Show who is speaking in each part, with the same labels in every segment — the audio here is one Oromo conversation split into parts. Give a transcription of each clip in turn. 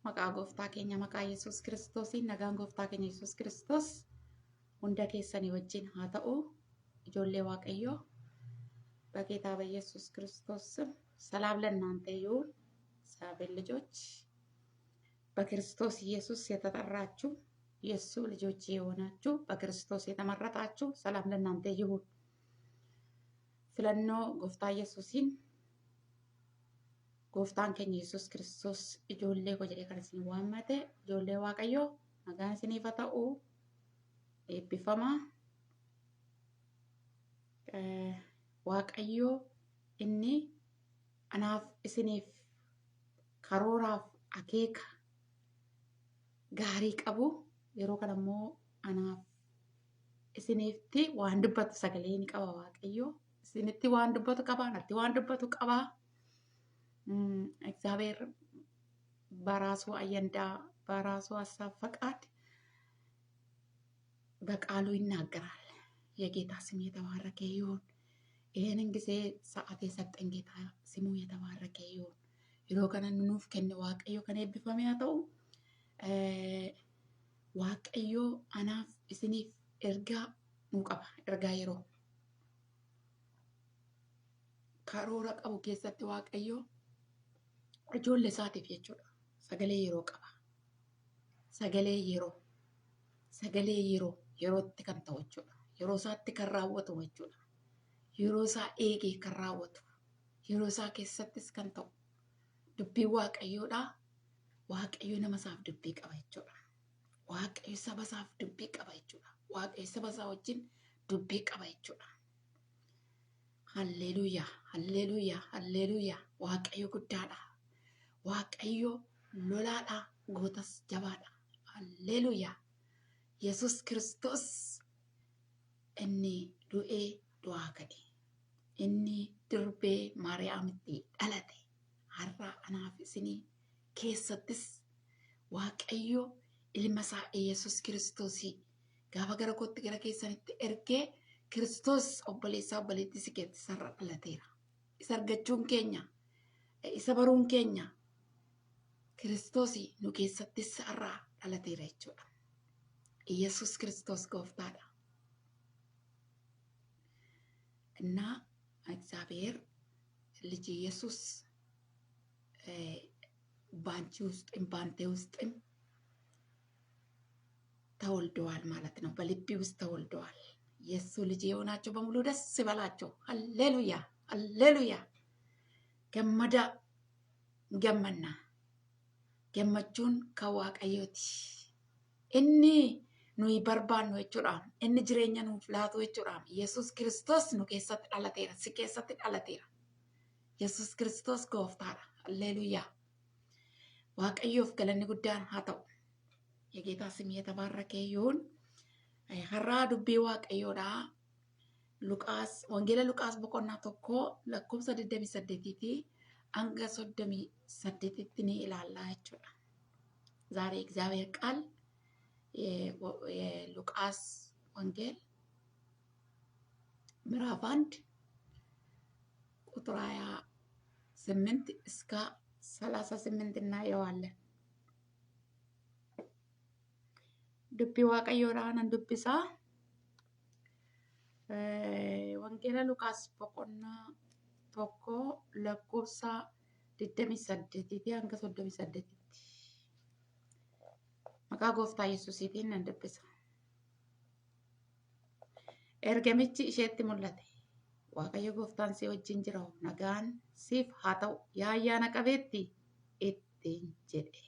Speaker 1: Maqaa gooftaa keenya maqaa Yesuus Kiristoosiin nagaan gooftaa keenya Yesuus Kiristoos hunda keessanii wajjin haa ta'u. Ijoollee Waaqayyoo በጌታ በኢየሱስ ክርስቶስ ስም ሰላም ለእናንተ ይሁን። እግዚአብሔር ልጆች በክርስቶስ ኢየሱስ የተጠራችሁ የእሱ ልጆች የሆናችሁ በክርስቶስ የተመረጣችሁ ሰላም ለእናንተ ይሁን። ፍለኖ ጎፍታ ኢየሱስን ጎፍታን keenya Yesuus Kiristoos ijoollee koo jedhee kan isin waammate ijoollee Waaqayyoo nagaan isiniif haa ta'u. Eebbifamaa Waaqayyoo inni anaaf isiniif karooraaf akeeka gaarii qabu yeroo kana immoo anaaf isiniifti waan dubbatu sagalee ni qaba. Waaqayyoo isinitti waan dubbatu qaba, natti waan dubbatu qaba. እግዚአብሔር በራሱ አጀንዳ በራሱ ሀሳብ ፈቃድ በቃሉ ይናገራል። የጌታ ስም የተባረከ ይሁን። ይሄንን ጊዜ ሰዓት የሰጠን ጌታ ስሙ የተባረከ ይሁን። yeroo kana nuuf kenne Waaqayyo kan eebbifame haa ta'u. Waaqayyo anaaf isiniif ergaa nuu qaba. Ergaa yeroo karoora qabu keessatti Waaqayyo ijoollee isaatiif jechuudha. Sagalee yeroo qaba. Sagalee yerootti kan ta'u jechuudha. Yeroo isaatti kan raawwatu jechuudha. Yeroo isaa eegee kan raawwatu. Yeroo isaa keessattis kan ta'u. Dubbii Waaqayyoodhaa. Waaqayyo nama isaaf dubbii qaba jechuudha. Waaqayyo saba isaaf dubbii qaba jechuudha. Waaqayyo saba isaa wajjin dubbii qaba jechuudha. Halleluuyaa, halleluuyaa, halleluuyaa. Waaqayyo guddaadha. Waaqayyo lolaadha, gootas jabaadha. Halleluuyaa. Yesuus Kiristoos inni du'ee du'aa ka'e. Inni dirbee Maariyaamitti dhalate. Har'a anaaf isinii keessattis Waaqayyo ilma isaa Yesuus Kiristoosii gaafa gara kootti gara keessanitti ergee Kiristoos obboleessaa obboleettii si keessatti sarara dhalateera. Isa argachuun keenya, isa baruun keenya Kiristoosii nu keessatti sarara dhalateera jechuudha. Yesuus Kiristoos gooftaadha. እና እግዚአብሔር ልጅ ኢየሱስ ባንቺ ውስጥም ባንተ ውስጥም ተወልደዋል ማለት ነው። በልቢ ውስጥ ተወልደዋል። የሱ ልጅ የሆናችሁ በሙሉ ደስ ይበላችሁ። ሃሌሉያ ሃሌሉያ። ገመዳ ገመና ገመቹን ከዋቀዮቲ እኒ ኑይ barbaannu jechuudhaan inni jireenya nuuf laatu jechuudhaan Yesuus Kiristoos nu keessatti dhalateera, si keessatti dhalateera. Yesuus Kiristoos gooftaadha. Halleluuyaa. Waaqayyoof galanni guddaan haa ta'u. የጌታ ስም የተባረከ ይሁን። ሀራ ዱቤ waaqayyoodha. ሉቃስ ወንጌላ ሉቃስ boqonnaa tokko lakkoofsa 28 hanga 38 ni ilaalla jechuudha. ዛሬ እግዚአብሔር ቃል የሉቃስ ወንጌል ምዕራፍ 1 ቁጥር 28 እስከ 38 እናየዋለን። dubbii waaqayyoodhaan nan dubbisaa. Wangeela Luqaas boqonnaa tokko lakkoofsa 28 hanga 38. Maqaa gooftaa Yesuusiitiin nan dubbisa. Ergamichi isheetti mul'ate. Waaqayyo gooftaan si wajjin jira. Nagaan siif haa ta'u. Yaa ayyaana qabeetti ittiin jedhe.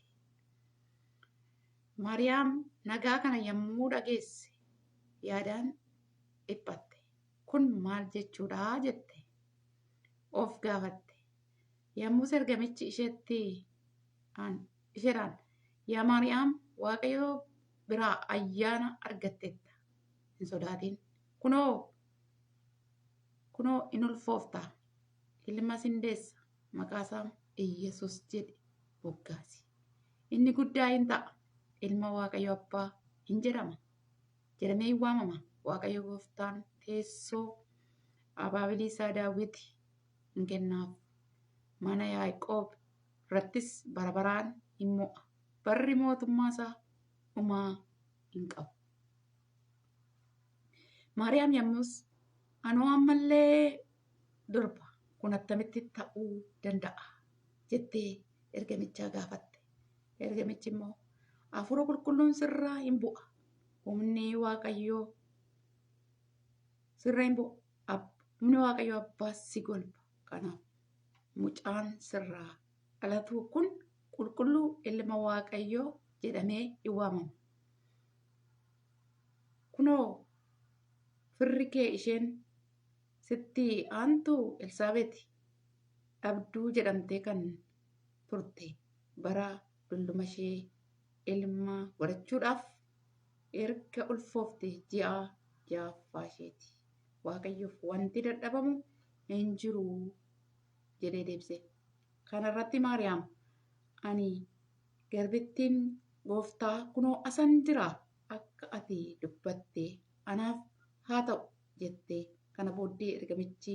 Speaker 1: Maariyaam nagaa kana yommuu dhageesse yaadaan dhiphatte. Kun maal jechuudha jette. Of gaafatte. Yommus ergamichi isheedhaan yaa Maariyaam Waaqayyo biraa ayyaana argattetta. Hin sodaatin. Kunoo in ulfoofta. Ilma sin deessa. Maqaa isaa Yesuus jedhi moggaasi. Inni guddaa hin ta'a. Ilma Waaqayyo Abbaa hin jedhama. Jedhamee hin waamama. Waaqayyo gooftaan teessoo abaabilii isaa Daawit hin kennaaf. Mana Yaaqoob irrattis bara baraan hin mo'a. barri mootummaa isaa umaa hin qabu. Maariyaam yommus anoo ammallee durba kun attamitti ta'uu danda'a jettee ergamichaa gaafatte. Ergamichi immoo hafuura qulqulluun sirraa hin bu'a. Humni Waaqayyoo sirra hin bu'a. Humni Waaqayyoo abbaa si golba. Kanaaf mucaan sirraa dhalatu kun qulqulluu ilma Waaqayyoo jedhamee hin waamamu. Kunoo firri kee isheen sitti aantu Elsaabeeti dhabduu jedhamtee kan turte bara dulluma ishee ilma godhachuudhaaf erga ulfoofte ji'a ja'affaa isheeti. Waaqayyoof wanti dadhabamu hin jiru jedhee deebise. Kana irratti Maariyaam ani garbittiin gooftaa kunoo asan jira akka ati dubbatte anaaf haa ta'u jettee kana booddee ergamichi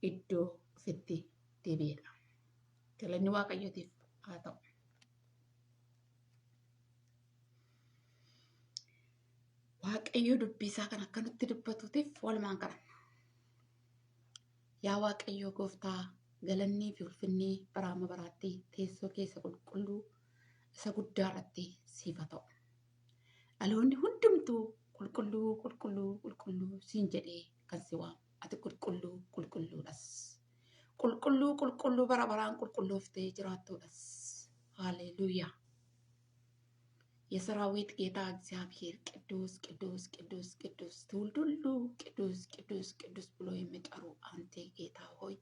Speaker 1: iddoo ofitti deebi'edha. Galanni Waaqayyootiif haa ta'u. Waaqayyo dubbii isaa kan akka nutti dubbatuutiif walumaan kadhanna. Yaa Waaqayyo gooftaa galannii fi ulfinni bara amma baraatti teessoo keessa qulqulluu isa guddaa irratti siif haa ta'u. Dhaloonni hundumtuu qulqulluu qulqulluu qulqulluu siin jedhee kan si waamu ati qulqulluu qulqulluudhas. Qulqulluu qulqulluu bara baraan qulqullooftee jiraattuudhas. Haleluuyaa. የሰራዊት ጌታ እግዚአብሔር ቅዱስ ቅዱስ ቅዱስ ቅዱስ ትውልድ ሁሉ ቅዱስ ቅዱስ ቅዱስ ብሎ የሚጠሩ አንተ ጌታ ሆይ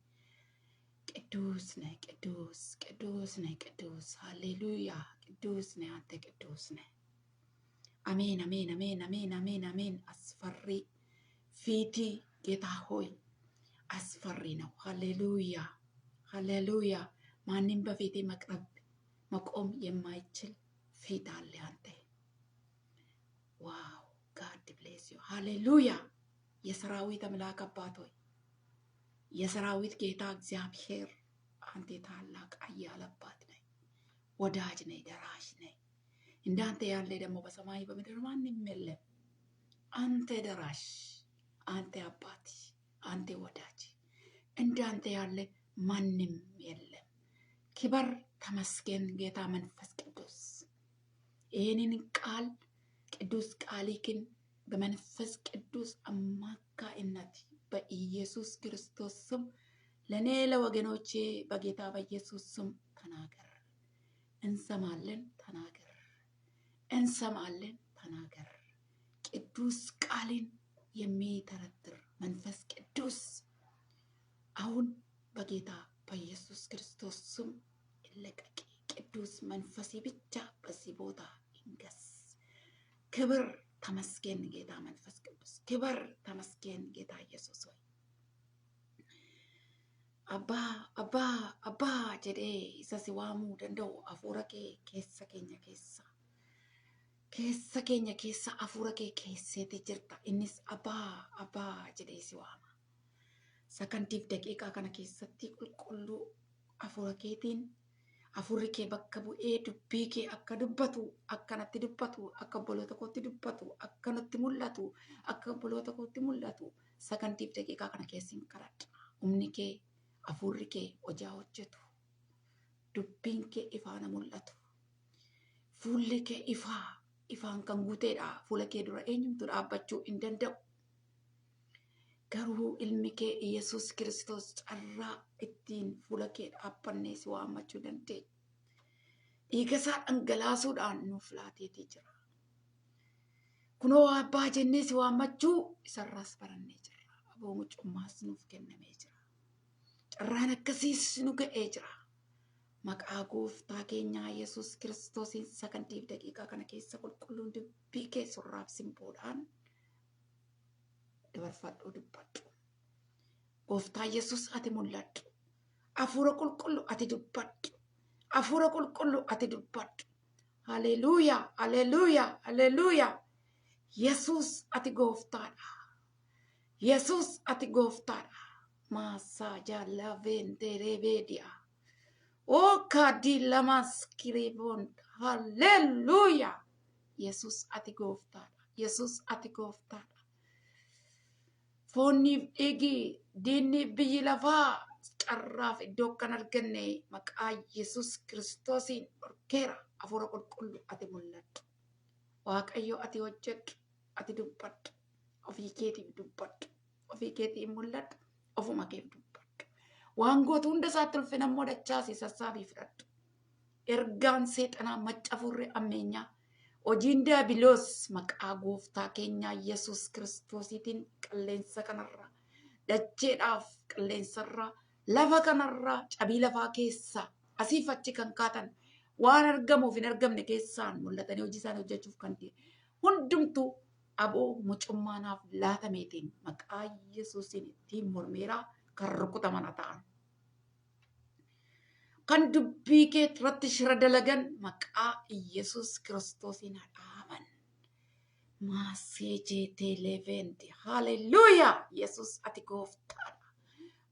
Speaker 1: ቅዱስ ነህ፣ ቅዱስ ቅዱስ ነህ፣ ቅዱስ ሃሌሉያ ቅዱስ ነህ፣ አንተ ቅዱስ ነህ። አሜን አሜን አሜን አሜን አሜን አሜን። አስፈሪ ፊቲ ጌታ ሆይ አስፈሪ ነው። ሃሌሉያ ሃሌሉያ። ማንም በፊቴ መቅረብ መቆም የማይችል ፊት አለ አንተ። ዋው ጋድ ብሌስ ዩ ሃሌሉያ። የሰራዊት አምላክ አባት ሆይ የሰራዊት ጌታ እግዚአብሔር አንተ ታላቅ ኃያል አባት ነህ፣ ወዳጅ ነህ፣ ደራሽ ነህ። እንዳንተ ያለ ደግሞ በሰማይ በምድር ማንም የለም። አንተ ደራሽ፣ አንተ አባት፣ አንተ ወዳጅ፣ እንዳንተ ያለ ማንም የለም። ክብር ተመስገን ጌታ መንፈስ ቅዱስ። ይህንን ቃል ቅዱስ ቃልህን በመንፈስ ቅዱስ አማካይነት በኢየሱስ ክርስቶስ ስም ለእኔ ለወገኖቼ በጌታ በኢየሱስ ስም ተናገር። እንሰማለን፣ ተናገር። እንሰማለን፣ ተናገር። ቅዱስ ቃልን የሚተረትር መንፈስ ቅዱስ አሁን በጌታ በኢየሱስ ክርስቶስ ስም ይለቀቅ። ቅዱስ መንፈስ ብቻ በዚህ ቦታ ይንገስ። ክብር ተመስገን ጌታ መንፈስ ቅዱስ፣ ክብር ተመስገን ጌታ ኢየሱስ ሆይ አባ አባ አባ ጀዴ isa si waamuu danda'u hafuura kee keessa keenya keessa hafuura kee keesseeti jirta. Innis abbaa abbaa jedhee si waama. Sakantiif daqiiqaa kana keessatti qulqulluu hafuura keetiin hafuurri kee bakka bu'ee dubbii kee akka dubbatu, akkanatti dubbatu, akka obboloota kootti dubbatu, akkanatti mul'atu, akka obboloota kootti mul'atu. Sakantiif daqiiqaa kana keessin kadhadha. Humni kee hafuurri kee hojaa hojjetu, dubbiin kee ifaana mul'atu, fuulli kee ifaan kan guuteedha. Fuula kee dura eenyumtu dhaabbachuu hin danda'u. Garuu ilmi kee Yesuus Kiristoos carraa ittiin fuula kee dhaabbannee si waammachuu dandeenya. Dhiiga isaa dhangalaasuudhaan nuuf laateetii jira. Kunoo abbaa jennee si waammachuu isarraas barannee jira. Aboo mucummaas nuuf kennamee jira. Carraan akkasiis nu ga'ee jira. Maqaa gooftaa keenyaa Yesuus Kiristoosiin sakantiif daqiiqaa kana keessa qulqulluun dubbii kee surraaf simboodhaan dabarfadhu dubbadhu. Gooftaa Yesuus ati mul'adhu. Hafuura qulqullu ati dubbadhu. Hafuura qulqullu ati dubbadhu. Haleluuyaa, haleluuyaa, haleluuyaa. Yesuus ati gooftaadha. Yesuus ati gooftaadha. Maasaa jaalaa veenteree beediyaa. O kadii lamas kiriboon Hallelujah. Yesus ati gooftaadha. Yesus ati gooftaadha. Foonniif dhiigi diinniif biyyi lafaa carraaf iddoo kan arganne maqaa Yesus Kiristoosiin dhorkeera. Hafuura qulqulluu ati mul'adhu. Waaqayyo ati hojjedhu. Ati dubbadhu. Ofii keetiif dubbadhu. Ofii keetiif mul'adhu. Ofuma keef dubbadhu. Waan gootu hunda isaatti ulfina immoo dachaasii sassaabii fudhadhu. Ergaan seexanaa maccafurree ammeenyaa hojiin diiyaabiloos maqaa gooftaa keenyaa Yesus Kiristoosiitiin qilleensa kanarraa dacheedhaaf qilleensarraa lafa kanarraa cabii lafaa keessaa asiif achi kan kaatan waan argamuuf hin argamne keessaan mul'atanii hojii isaanii hojjechuuf kan ta'e hundumtuu aboo mucummaanaaf laatameetiin maqaa Yesuusiin ittiin mormeeraa kan rukutaman ta'an. Kan dubbii kee irratti shira dalagan maqaa Yesus Kiristoosiin dhaaman. Maasee jeetee leeventi. Haleluuyaa. Yesus ati gooftaadha.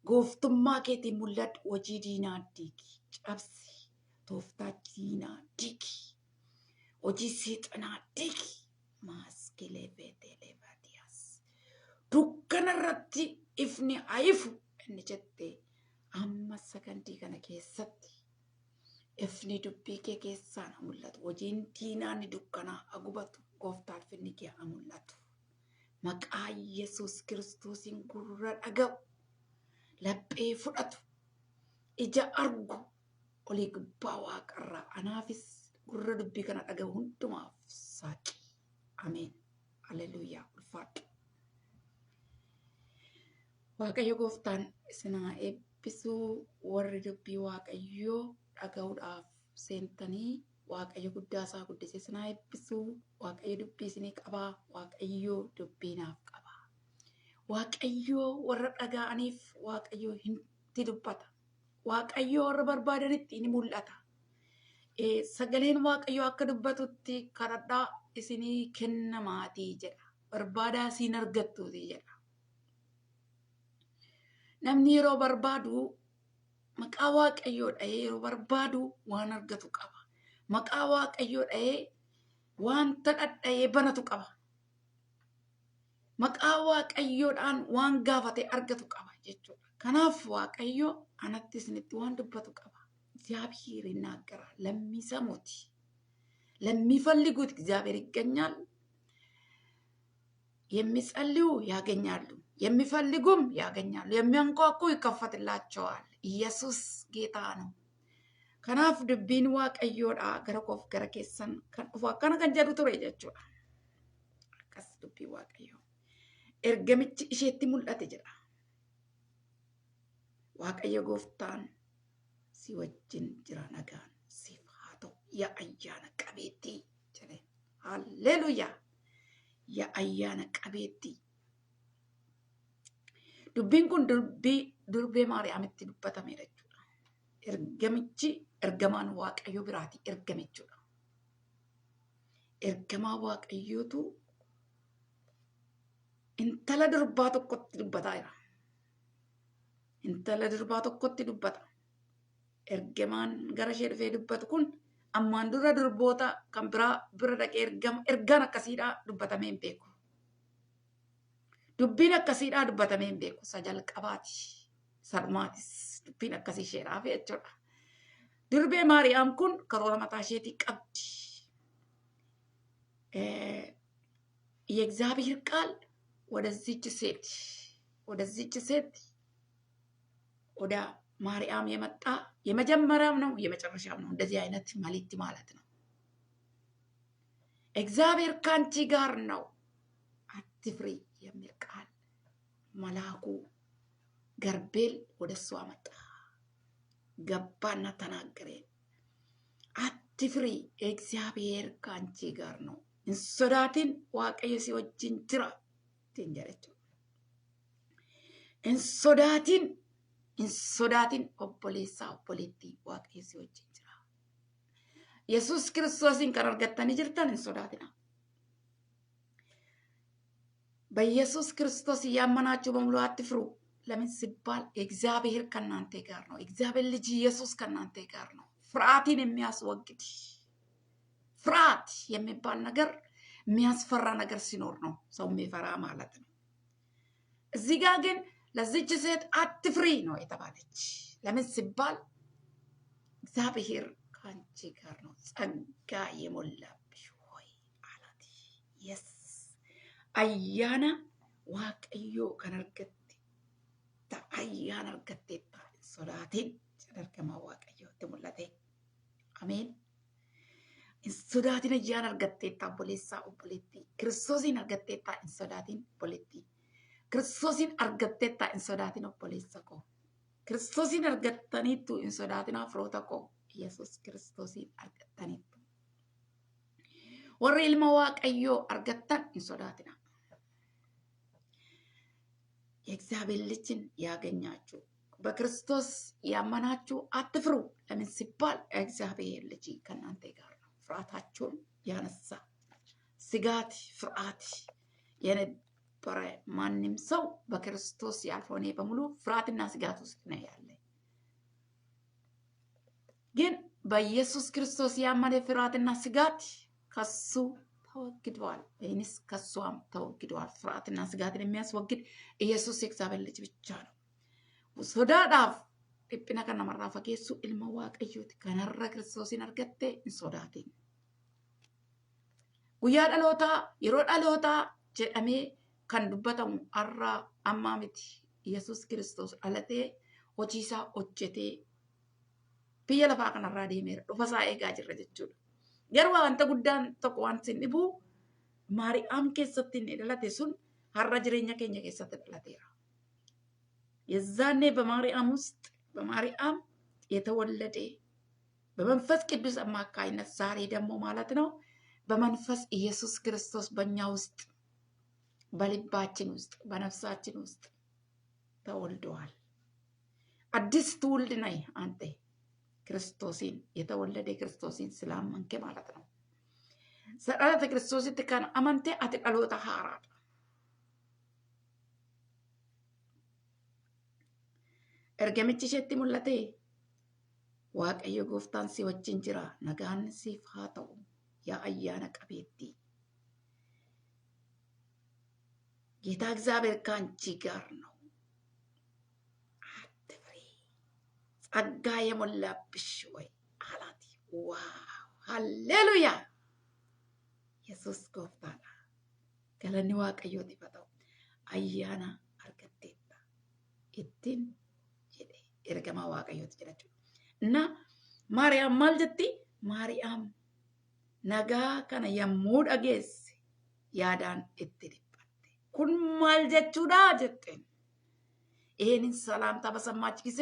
Speaker 1: Gooftummaa keetiin mul'adhu hojii diinaa diigi. Cabsi. Tooftaa diinaa diigi. Hojii seexanaa diigi. Maaskii leevete leevatiyaas. Dukkana irratti ifni haifu inni jettee. Amma sagandii kana keessatti ifni dubbii kee keessaan mul'atu. Hojiin diinaa ni dukkanaa agubatu. Gooftaaf inni kee mul'atu. Maqaa Yesus Kiristoosiin gurra dhaga'u. Laphee fudhatu. Ija argu. Olii gubbaa waaqarraa. Anaafis gurra dubbii kana dhaga'u hundumaaf saaqi. Ameen. Haleluuyaa. Ulfaadhu. Waaqayyo gooftaan isinaa eebbisuu warri dubbii waaqayyoo dhaga'uudhaaf seentanii waaqayyo guddaa isaa guddisee isinaa eebbisuu waaqayyo dubbii isinii qabaa waaqayyo dubbii naaf qabaa waaqayyo warra dhaga'aniif waaqayyo hinti dubbata waaqayyo warra barbaadanitti ni mul'ata sagaleen waaqayyo akka dubbatutti kadhadhaa isinii kennamaatii jedha barbaadaa isin argattuutii jedha. Namni yeroo barbaadu maqaa waaqayyoo dhahee yeroo barbaadu waan argatu qaba. Maqaa waaqayyoo dhahee wanta dhadha'ee banatu qaba. Maqaa waaqayyoodhaan waan gaafate argatu qaba jechuudha. Kanaaf waaqayyo anatti isinitti waan dubbatu qaba. እግዚአብሔር ይናገራል። ለሚሰሙት ለሚፈልጉት እግዚአብሔር ይገኛል። የሚጸልዩ ያገኛሉ። የሚፈልጉም ያገኛሉ። የሚያንኳኩ ይከፈትላቸዋል። ኢየሱስ ጌታ ነው። ከናፍ ድቢን waaqayyoodha gara koof gara keessan kan dhufu akkana kan jedhu ture jechuudha. Akkas dubbii waaqayyoo. Ergamichi isheetti mul'ate jedha. Waaqayyo gooftaan si wajjin jira nagaan siif haa ta'u. Yaa ayyaana qabeettii jedhe. Halleluuyaa. Yaa ayyaana qabeettii. Dubbiin kun durbee Maariyaamitti dubbatamedha jechuudha. Ergamichi ergamaan waaqayyo biraati ergame jechuudha. Ergamaa waaqayyootu intala durbaa tokkotti dubbataa jira. Intala durbaa tokkotti dubbata. Ergamaan gara ishee dhufee dubbatu kun ammaan dura durboota kan biraa bira dhaqee ergaan akkasiidhaa dubbatamee hin beeku. Dubbiin akkasiidhaa dubbatamee hin beeku. Isa jalqabaati. Sarmaatis dubbiin akkasii isheedhaaf jechuudha. Durbee Maariyaam kun karoora mataa isheetii qabdi. የእግዚአብሔር ቃል ወደዚች ሴት ወደ ማርያም የመጣ የመጀመሪያም ነው የመጨረሻም ነው። እንደዚህ አይነት መልእክት ማለት ነው። እግዚአብሔር ካንቺ ጋር ነው አትፍሪ የሚል ቃል መልአኩ ገርቤል ወደሷ መጣ። ገባና ተናገረ። አትፍሪ እግዚአብሔር ካንቺ ጋር ነው። እንሶዳቲን waaqayyo si wajjin jira tinjarachu. Insodaatin obboleessaa obboleettii waaqayyo si wajjin jira. Yesus Kiristoosin kan argattanii jirtan insodaatina. በኢየሱስ ክርስቶስ እያመናችሁ በሙሉ አትፍሩ። ለምን ሲባል እግዚአብሔር ከእናንተ ጋር ነው። እግዚአብሔር ልጅ ኢየሱስ ከእናንተ ጋር ነው። ፍርሃትን የሚያስወግድ ፍርሃት የሚባል ነገር የሚያስፈራ ነገር ሲኖር ነው ሰው የሚፈራ ማለት ነው። እዚህ ጋር ግን ለዚች ሴት አትፍሪ ነው የተባለች። ለምን ሲባል እግዚአብሔር ከአንቺ ጋር ነው፣ ጸጋ የሞላብሽ ሆይ አላት። የስ አያና ዋቀዮ ከነርገት አያና እርገቴታ ሶዳቴን ጨደርገማ ዋቀዮ ትሙላቴ አሜን። Insodaatiin ayyaan argatteetta obboleessaa obboleettii. Kiristoosiin argatteetta hin sodaatin obboleettii. Kiristoosiin argatteetta hin sodaatin obboleessa koo. Kiristoosiin argattaniittu hin sodaatin firoota koo. Yesuus Kiristoosiin argattaniittu. Warri ilma Waaqayyoo argattan hin sodaatina. የእግዚአብሔር ልጅን ያገኛችሁ በክርስቶስ ያመናችሁ አትፍሩ። ለምን ሲባል እግዚአብሔር ልጅ ከእናንተ ጋር ነው። ፍርሃታችሁን ያነሳ ስጋት ፍርሃት የነበረ ማንም ሰው በክርስቶስ ያልሆነ በሙሉ ፍርሃትና ስጋት ውስጥ ነው ያለ። ግን በኢየሱስ ክርስቶስ ያመነ ፍርሃትና ስጋት ከሱ ተወግዷል። ወይንስ ከሷም ተወግዷል። ፍርሃትና ስጋትን የሚያስወግድ ኢየሱስ የእግዚአብሔር ልጅ ብቻ ነው። ሶዳዳፍ dhiphina kan namarraa fageessu ilma waaqayyooti. Kanarra Kiristoosiin argatte hin sodaatin. Guyyaa dhalootaa yeroo dhalootaa jedhamee kan dubbatamu har'aa ammaa miti. Yesuus Kiristoos dhalatee hojii isaa hojjetee biyya lafaa kanarraa deemeera. Dhufa isaa eegaa jirra jechuudha. Garuu wanta guddaan tokko waan isin dhibu Maariyaam keessatti inni dhalate sun har'a jireenya keenya keessatti dhalateera. የዛኔ በማርያም ውስጥ በማርያም የተወለደ በመንፈስ ቅዱስ አማካይነት ዛሬ ደግሞ ማለት ነው በመንፈስ ኢየሱስ ክርስቶስ በእኛ ውስጥ በልባችን ውስጥ በነፍሳችን ውስጥ ተወልደዋል። አዲስ ትውልድ ነህ አንተ ክርስቶስን የተወለደ ክርስቶስን ስላመንክ ማለት ነው። ሰላተ ክርስቶስን ተካን አመንተ አትቀሎታ ሃራ ergamichi isheetti mul'ate waaqayyo gooftaan si wajjin jira nagaan siif haa ta'u yaa ayyaana qabeettii ጌታ እግዚአብሔር ከአንቺ ጋር ነው አትፍሪ ጸጋ የሞላብሽ ወይ አላት። ዋው ሃሌሉያ ኢየሱስ ጎፍታና ገለኒ waaqayyooti ይፈታው አያና አርገቴታ ittiin ergama waaqayyooti jedhachu እና ማርያም maal jetti ማርያም nagaa kana yommuu dhageesse yaadaan itti dhiphatte kun maal jechuudha jetteen ይሄንን ሰላምታ በሰማች ጊዜ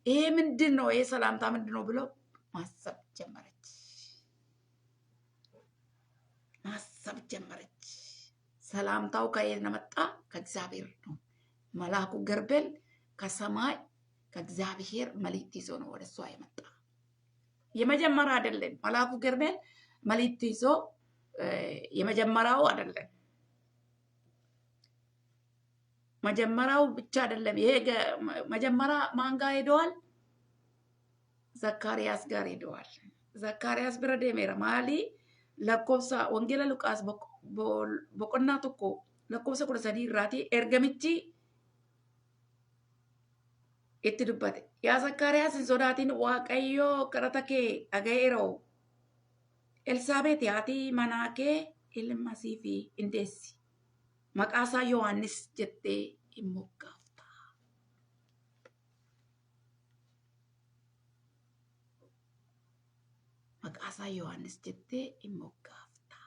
Speaker 1: ይሄ ምንድነው ይሄ ሰላምታ ምንድነው ብሎ ማሰብ ጀመረች። ሰላምታው ከየት መጣ? ከእግዚአብሔር ነው። መልአኩ ገብርኤል ከሰማይ ከእግዚአብሔር መልእክት ይዞ ነው ወደ እሷ የመጣ። የመጀመሪያ አይደለም። መልአኩ ገብርኤል መልእክት ይዞ የመጀመሪያው አይደለም። መጀመሪያው ብቻ አይደለም። ይሄ መጀመሪያ ማን ጋር ሄደዋል? ዘካርያስ ጋር ሄደዋል። ዘካርያስ ብረደ ሜራ ማሊ ለኮብሳ ወንጌላ ሉቃስ ቦቆና ቶኮ ለኮብሳ ቁርሰዲ ራቲ ኤርገሚቺ itti dubbate yaa Zakkaariyaas hin sodaatin waaqayyoo kadhata kee dhaga'eera. Elsaabeet haati manaa kee ilma siif hin deessi maqaa isaa Yohaannis jettee hin moggaafta. Maqaa isaa Yohaannis jettee hin moggaafta.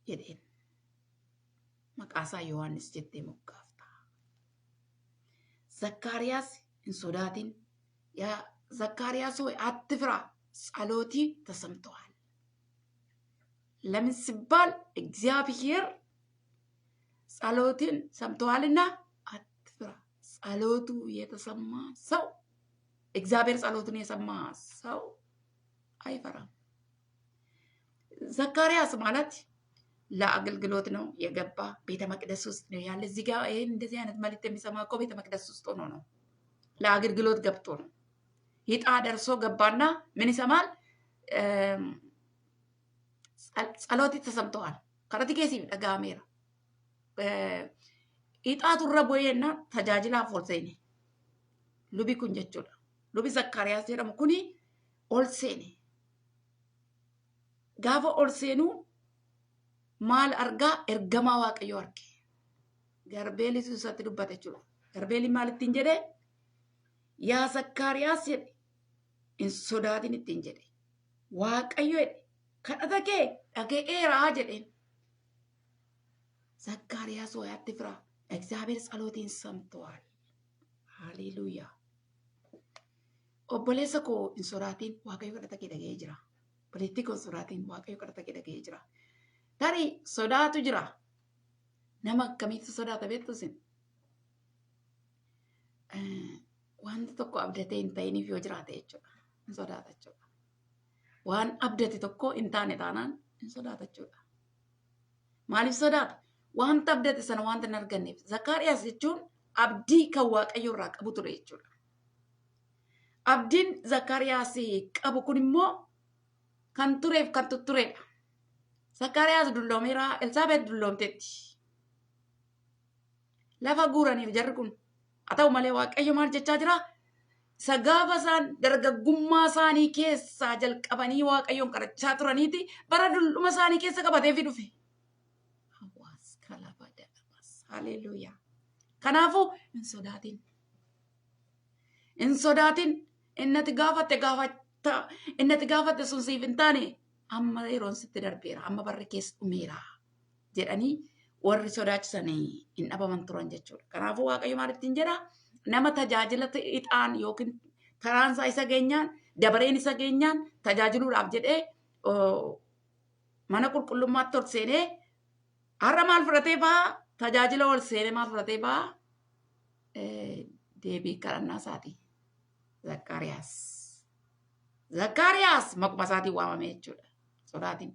Speaker 1: jedheen. Maqaa isaa Yohaannis jettee moggaafta. Zakkaariyaas hin sodaatin yaa Zakkaariyaas ሆይ አትፍራ ጸሎቲ ተሰምተዋል። ለምን ሲባል እግዚአብሔር ጸሎትን ሰምተዋልና አትፍራ። ጸሎቱ የተሰማ ሰው እግዚአብሔር ጸሎቱን የሰማ ሰው አይፈራም። ዘካርያስ ማለት ለአገልግሎት ነው የገባ ቤተ መቅደስ ውስጥ ነው ያለ። እዚህ ጋር ይሄን እንደዚህ አይነት መልእክት የሚሰማ እኮ ቤተ መቅደስ ውስጥ ሆኖ ነው። ለአገልግሎት ገብቶ ነው። ይጣ ደርሶ ገባና ምን ይሰማል? ጸሎት ተሰምተዋል። ከረቲ ኬሲፍ ደጋሜራ ይጣ ቱረ ቦየና ተጃጅላ ፎልሴኔ ሉቢ ኩን ጀቹudha. Lubi Zakkaariyaas jedhamu kuni ol seene. Gaafa ol seenuu maal argaa? Ergamaa Waaqayyoo arge. Garbeelis isatti dubbate jechuudha. Garbeeli maal ittiin jedhee? Yaa Zakkaariyaas jedhe hin sodaatin ittiin jedhe. Waaqayyo jedhe kadhata kee dhaga'eeraa jedheen. Zakkaariyaas wayaatti firaa. እግዚአብሔር ጸሎቴን ሰምተዋል. ሃሌሉያ. Obboleessa koo hin sodaatin Waaqayyo kadhata kee dhaga'ee jira. Obboleettii koo hin sodaatin Waaqayyo kadhata kee dhaga'ee jira. Tarii sodaatu jira. Nama akkamitti sodaata beektu isin? Wanta tokko abdatee hin ta'iniif yoo jiraate jechuudha. Hin sodaata jechuudha. Waan abdate tokko hin taane taanaan hin sodaata jechuudha. Maaliif sodaata? Wanta abdate sana wanta hin arganneef. Zakkaariyaas jechuun abdii kan Waaqayyo irraa qabu ture jechuudha. Abdiin Zakkaariyaas qabu kun immoo kan tureef kan tuttureedha. Zakkaariyaas dulloomeera, Elsaabeet dulloomteetti. Lafa guuraniif jarri kun haa ta'u malee Waaqayyo maal jechaa jira? Isa gaafa isaan dargaggummaa isaanii keessaa jalqabanii Waaqayyoon kadhachaa turaniiti bara dulluma isaanii keessa qabateefi dhufe. Haleluuyaa. Kanaafuu hin sodaatin. Hin sodaatin. Innati gaafatte sun siif hin taane amma yeroon sitti darbeera. Amma barri keessa dhumeera jedhanii warri sodaachisanii hin dhabaman turan jechuudha. Kanaafuu Waaqayyo maal ittiin jedha? Nama tajaajila ixaan yookiin karaansaa isa geenyaan dabareen isa geenyaan tajaajiluudhaaf jedhee mana qulqullummaatti ol seenee har'a maal fudhatee ba'aa? Tajaajila ol seenee maal fudhatee ba'aa? Deebii kadhannaa isaati. Zakkaariyaas maquma isaatiin waamame jechuudha. Sodaatiin.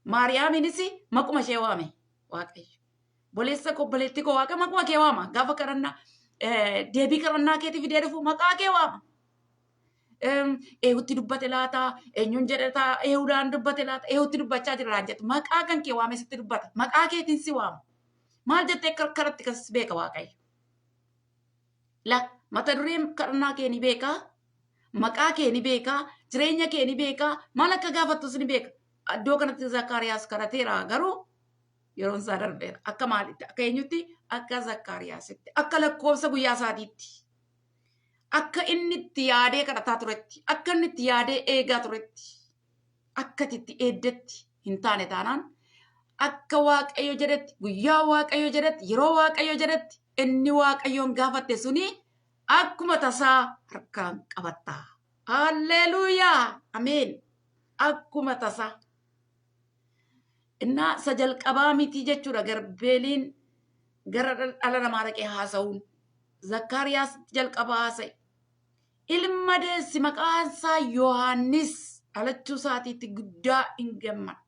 Speaker 1: Maariyaamiinis maquma ishee waame Waaqayyo. Obboleettii koo Waaqa maquma kee waama. Gaafa kadhannaa deebii kadhannaa keetiif fidee dhufu maqaa kee waama. Eewutti dubbate laata? Eenyuun jedhata? Eewudaan dubbate laata? Eewutti dubbachaa jira jettu. Maqaa kan kee waame sitti dubbata. Maqaa keetiin si waama. Maal jettee karatti kan beeka Waaqayyo? Mata dureen kadhannaa kee ni beekaa? Maqaa kee ni beekaa? Jireenya kee ni beekaa? Maal akka gaafattus ni beeka. Iddoo kanatti Zakkaariyaas kadhateera garuu yeroon isaa darbeera. Akka maalitti? Akka eenyutti? Akka Zakkaariyaasitti. Akka lakkoofsa guyyaa isaatiitti. Akka inni itti yaadee kadhataa turetti. Akka inni itti yaadee eegaa turetti. Akka itti eeddetti hin taane taanaan akka Waaqayyo jedhetti, guyyaa Waaqayyo jedhetti, yeroo Waaqayyo jedhetti inni Waaqayyoon gaafatte suni akkuma tasaa harkaan qabatta. Halleluuyaa. Ameen. Akkuma tasaa. Innaa isa jalqabaa miti jechuudha. Garbeeliin gara dhala namaa dhaqee haasa'uun. Zakkaariyaas jalqabaa haasa'e. Ilma deessi maqaan isaa Yohaannis dhalachuu isaatiitti guddaa hin gammada.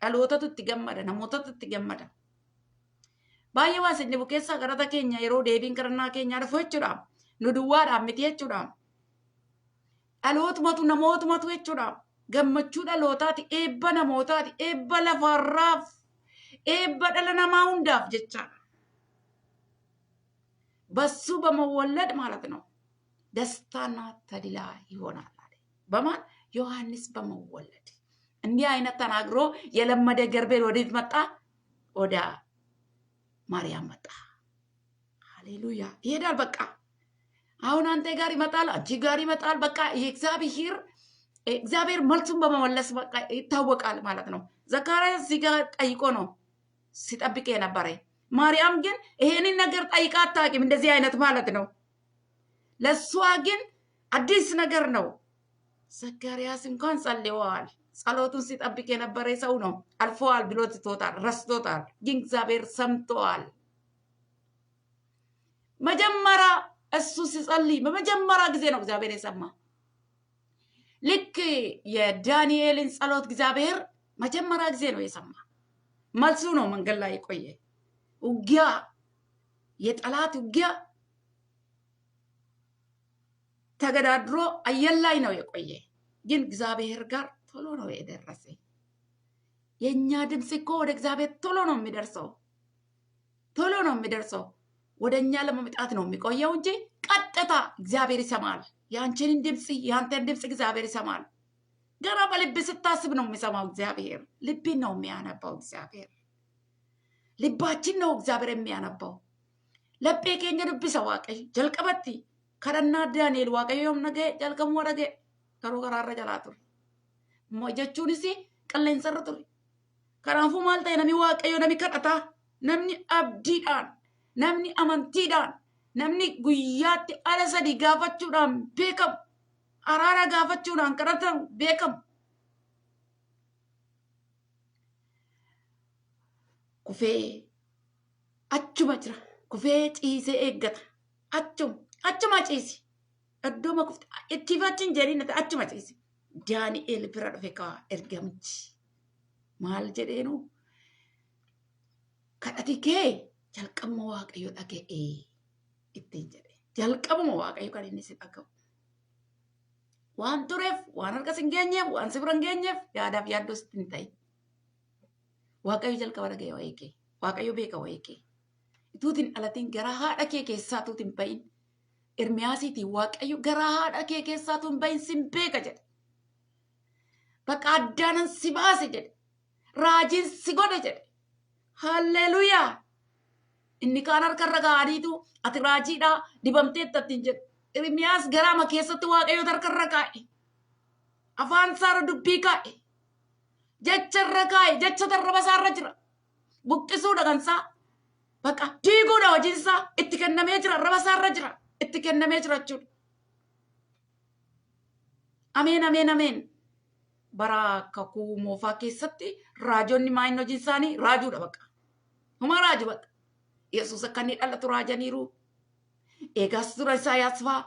Speaker 1: Dhalootatu itti gammada. Namootatu itti gammada. Baay'ee waan isin dhibu keessaa kadhata keenya yeroo deebiin kadhannaa keenyaa dhufu jechuudha. Nu duwwaadhaan miti jechuudha. Dhalootumatu namootumatu jechuudha. Gammachuu dhalootaati, eebba namootaati, eebba lafarraaf, eebba dhala namaa hundaaf jechaadha. በሱ በመወለድ ማለት ነው ደስታና ተድላ ይሆናል አለ። በማን? ዮሐንስ በመወለድ። እንዲህ አይነት ተናግሮ የለመደ ገርቤል ወዴት መጣ? ወደ ማርያም መጣ። ሃሌሉያ። ይሄዳል በቃ። አሁን አንተ ጋር ይመጣል፣ አንቺ ጋር ይመጣል። በቃ እግዚአብሔር መልሱን በመመለስ በቃ ይታወቃል ማለት ነው። ዘካርያስ እዚህ ጋር ጠይቆ ነው ሲጠብቅ የነበረ። ማርያም ግን ይሄንን ነገር ጠይቃ አታውቅም፣ እንደዚህ አይነት ማለት ነው። ለሷ ግን አዲስ ነገር ነው። ዘካርያስ እንኳን ጸልየዋል። ጸሎቱን ሲጠብቅ የነበረ ሰው ነው። አልፈዋል ብሎ ትቶታል፣ ረስቶታል። ግን እግዚአብሔር ሰምተዋል። መጀመሪያ እሱ ሲጸልይ በመጀመሪያ ጊዜ ነው እግዚአብሔር የሰማ። ልክ የዳንኤልን ጸሎት እግዚአብሔር መጀመሪያ ጊዜ ነው የሰማ። መልሱ ነው መንገድ ላይ የቆየ ውጊያ፣ የጠላት ውጊያ ተገዳድሮ አየር ላይ ነው የቆየ። ግን እግዚአብሔር ጋር ቶሎ ነው የደረሰ። የኛ ድምፅ እኮ ወደ እግዚአብሔር ቶሎ ነው የሚደርሰው፣ ቶሎ ነው የሚደርሰው። ወደኛ ለመምጣት ነው የሚቆየው እንጂ ቀጥታ እግዚአብሔር ይሰማል። ያንቺን ድምፅ ያንተን ድምፅ እግዚአብሔር ይሰማል። ገና በልብ ስታስብ ነው የሚሰማው እግዚአብሔር። ልብን ነው የሚያነባው እግዚአብሔር። ልባችን ነው እግዚአብሔር የሚያነባው። ለቤ ኬኛ ዱብisa waaqayyo jalqabatti kadhannaa Daani'el waaqayyoom nagee jalqabuma dhagee garuu karaarra jalaa ture. Jechuunis qilleensarra ture. Kanaafuu maal ta'e namni waaqayyo namni kadhataa, namni abdiidhaan, namni amantiidhaan, namni guyyaatti ala sadii gaafachuudhaan beekamu, araara gaafachuudhaan kadhatan beekamu. Kufee achuma jira. Kufee ciisee eeggata. Achuma ciisi. Iddooma kufte ittiifaatiin jedhiin achuma ciisi. Daani'el bira dhufe kaa ergamchi. Maal jedheenu kadhati kee jalqabuma waaqayyo dhaga'ee ittiin jedhe. Jalqabuma waaqayyo kan inni si dhaga'u. Waan tureef, waan harkas hin geenyeef, waan si bira hin geenyeef yaadaaf yaaddoo sitti hin ta'in. Waaqayyo jalqaba dhaga'e waa'ee kee. Waaqayyo beeka waa'ee kee. Ituutiin alatiin garaa haadha kee keessaa tuutiin bahin. Ermiyaasiitiin waaqayyo garaa haadha kee keessaa tuun bahin sin beeka jedhe. Bakka addaanan si baase jedhe. Raajiin si godhe jedhe. Halleluuyaa. Inni kaan harkarra gaariitu ati raajiidhaa dibamteetta ittiin jedhe. Ermiyaas garaama keessatti waaqayyoota harkarra kaa'e. Afaan isaarra dubbii kaa'e. Jecharra kaa'e. Jecha tarraba isaarra jira. Buqqisuudha kansaa. Bakka diiguudha hojiinsaa itti kennamee jira. Raba isaarra jira. Itti kennamee jira jechuudha. Ameen ameen ameen. Bara kakuu moofaa keessatti raajonni maayinni hojii isaanii raajuudha bakka. Huma raaju bakka. Yesuus akka inni dhalatu raajaniiru. Eegaas turan Isaayyaas fa'aa.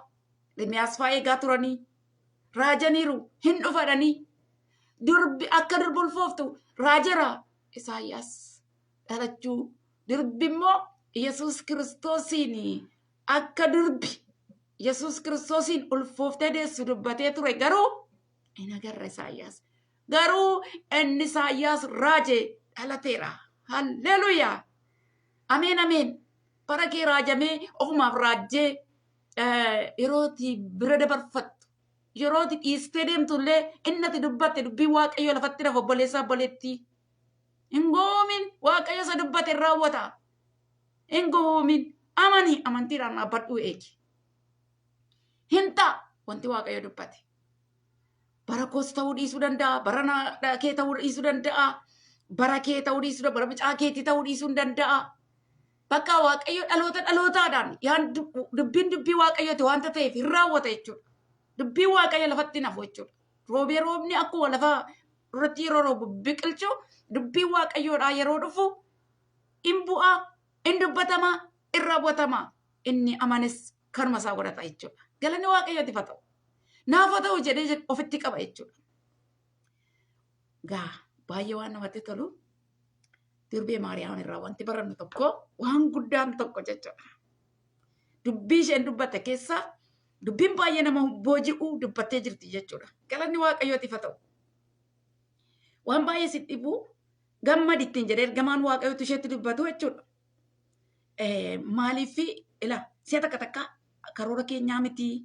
Speaker 1: Ermiyaas fa'aa eegaa turanii. Raajaniiru. Hin dhufadhanii. Durbi akka durbi ulfooftu raajera Isaayyaas dhalachuu. Durbi immoo Yesuus Kiristoosiin akka durbi Yesuus Kiristoosiin ulfooftee deessu dubbatee ture garuu hin agarre Isaayyaas. Garuu inni Isaayyaas raajee dhalateera. Halleluuyaa. Ameen ameen. Bara kee raajamee ofumaaf raajee yerootii bira dabarfattu. Yerootii dhiistee deemtullee inni ati dubbatte dubbii waaqayyo lafatti lafa obboleessaa obboleettii. Ingoomin waaqayyo isa dubbate raawwata. Ingoomin amanii amantiidhaan dhaabbadhuu eegi. Hinta wanti waaqayyo dubbate. Bara koos ta'uu dhiisuu danda'a. Bara kee ta'uu dhiisuu danda'a. Bara kee ta'uu dhiisuu danda'a. Bara mucaa keetii ta'uu dhiisuu danda'a. Bakka waaqayyo dhalootaadhaan yaan dubbiin dubbii waaqayyooti wanta ta'eef hin raawwata jechuudha. Dubbiin waaqayyo lafatti nafu jechuudha. Roobni akkuma lafa irratti yeroo roobu biqilchu dubbiin waaqayyoodhaa yeroo dhufu in bu'aa, in dubbatamaa, in raawwatamaa. Inni amanes kanuma isaa godhata jechuudha. Galanni waaqayyooti fa ta'u. Naafa ta'u jedhee ofitti qaba jechuudha. Gaa baay'ee waan namatti tolu. Durbee Maariyaam irraa wanti barannu tokko waan guddaan tokko jechuudha. Dubbii isheen dubbatte keessaa dubbiin baay'ee nama booji'uu dubbattee jirti jechuudha. Galanni waaqayyooti fa ta'u. Waan baay'ee si dhibu gammadi ittiin jedhee ergamaan waaqayyootu isheetti dubbatu jechuudha. Maaliif ila si'a takka takka karoora keenyaa miti,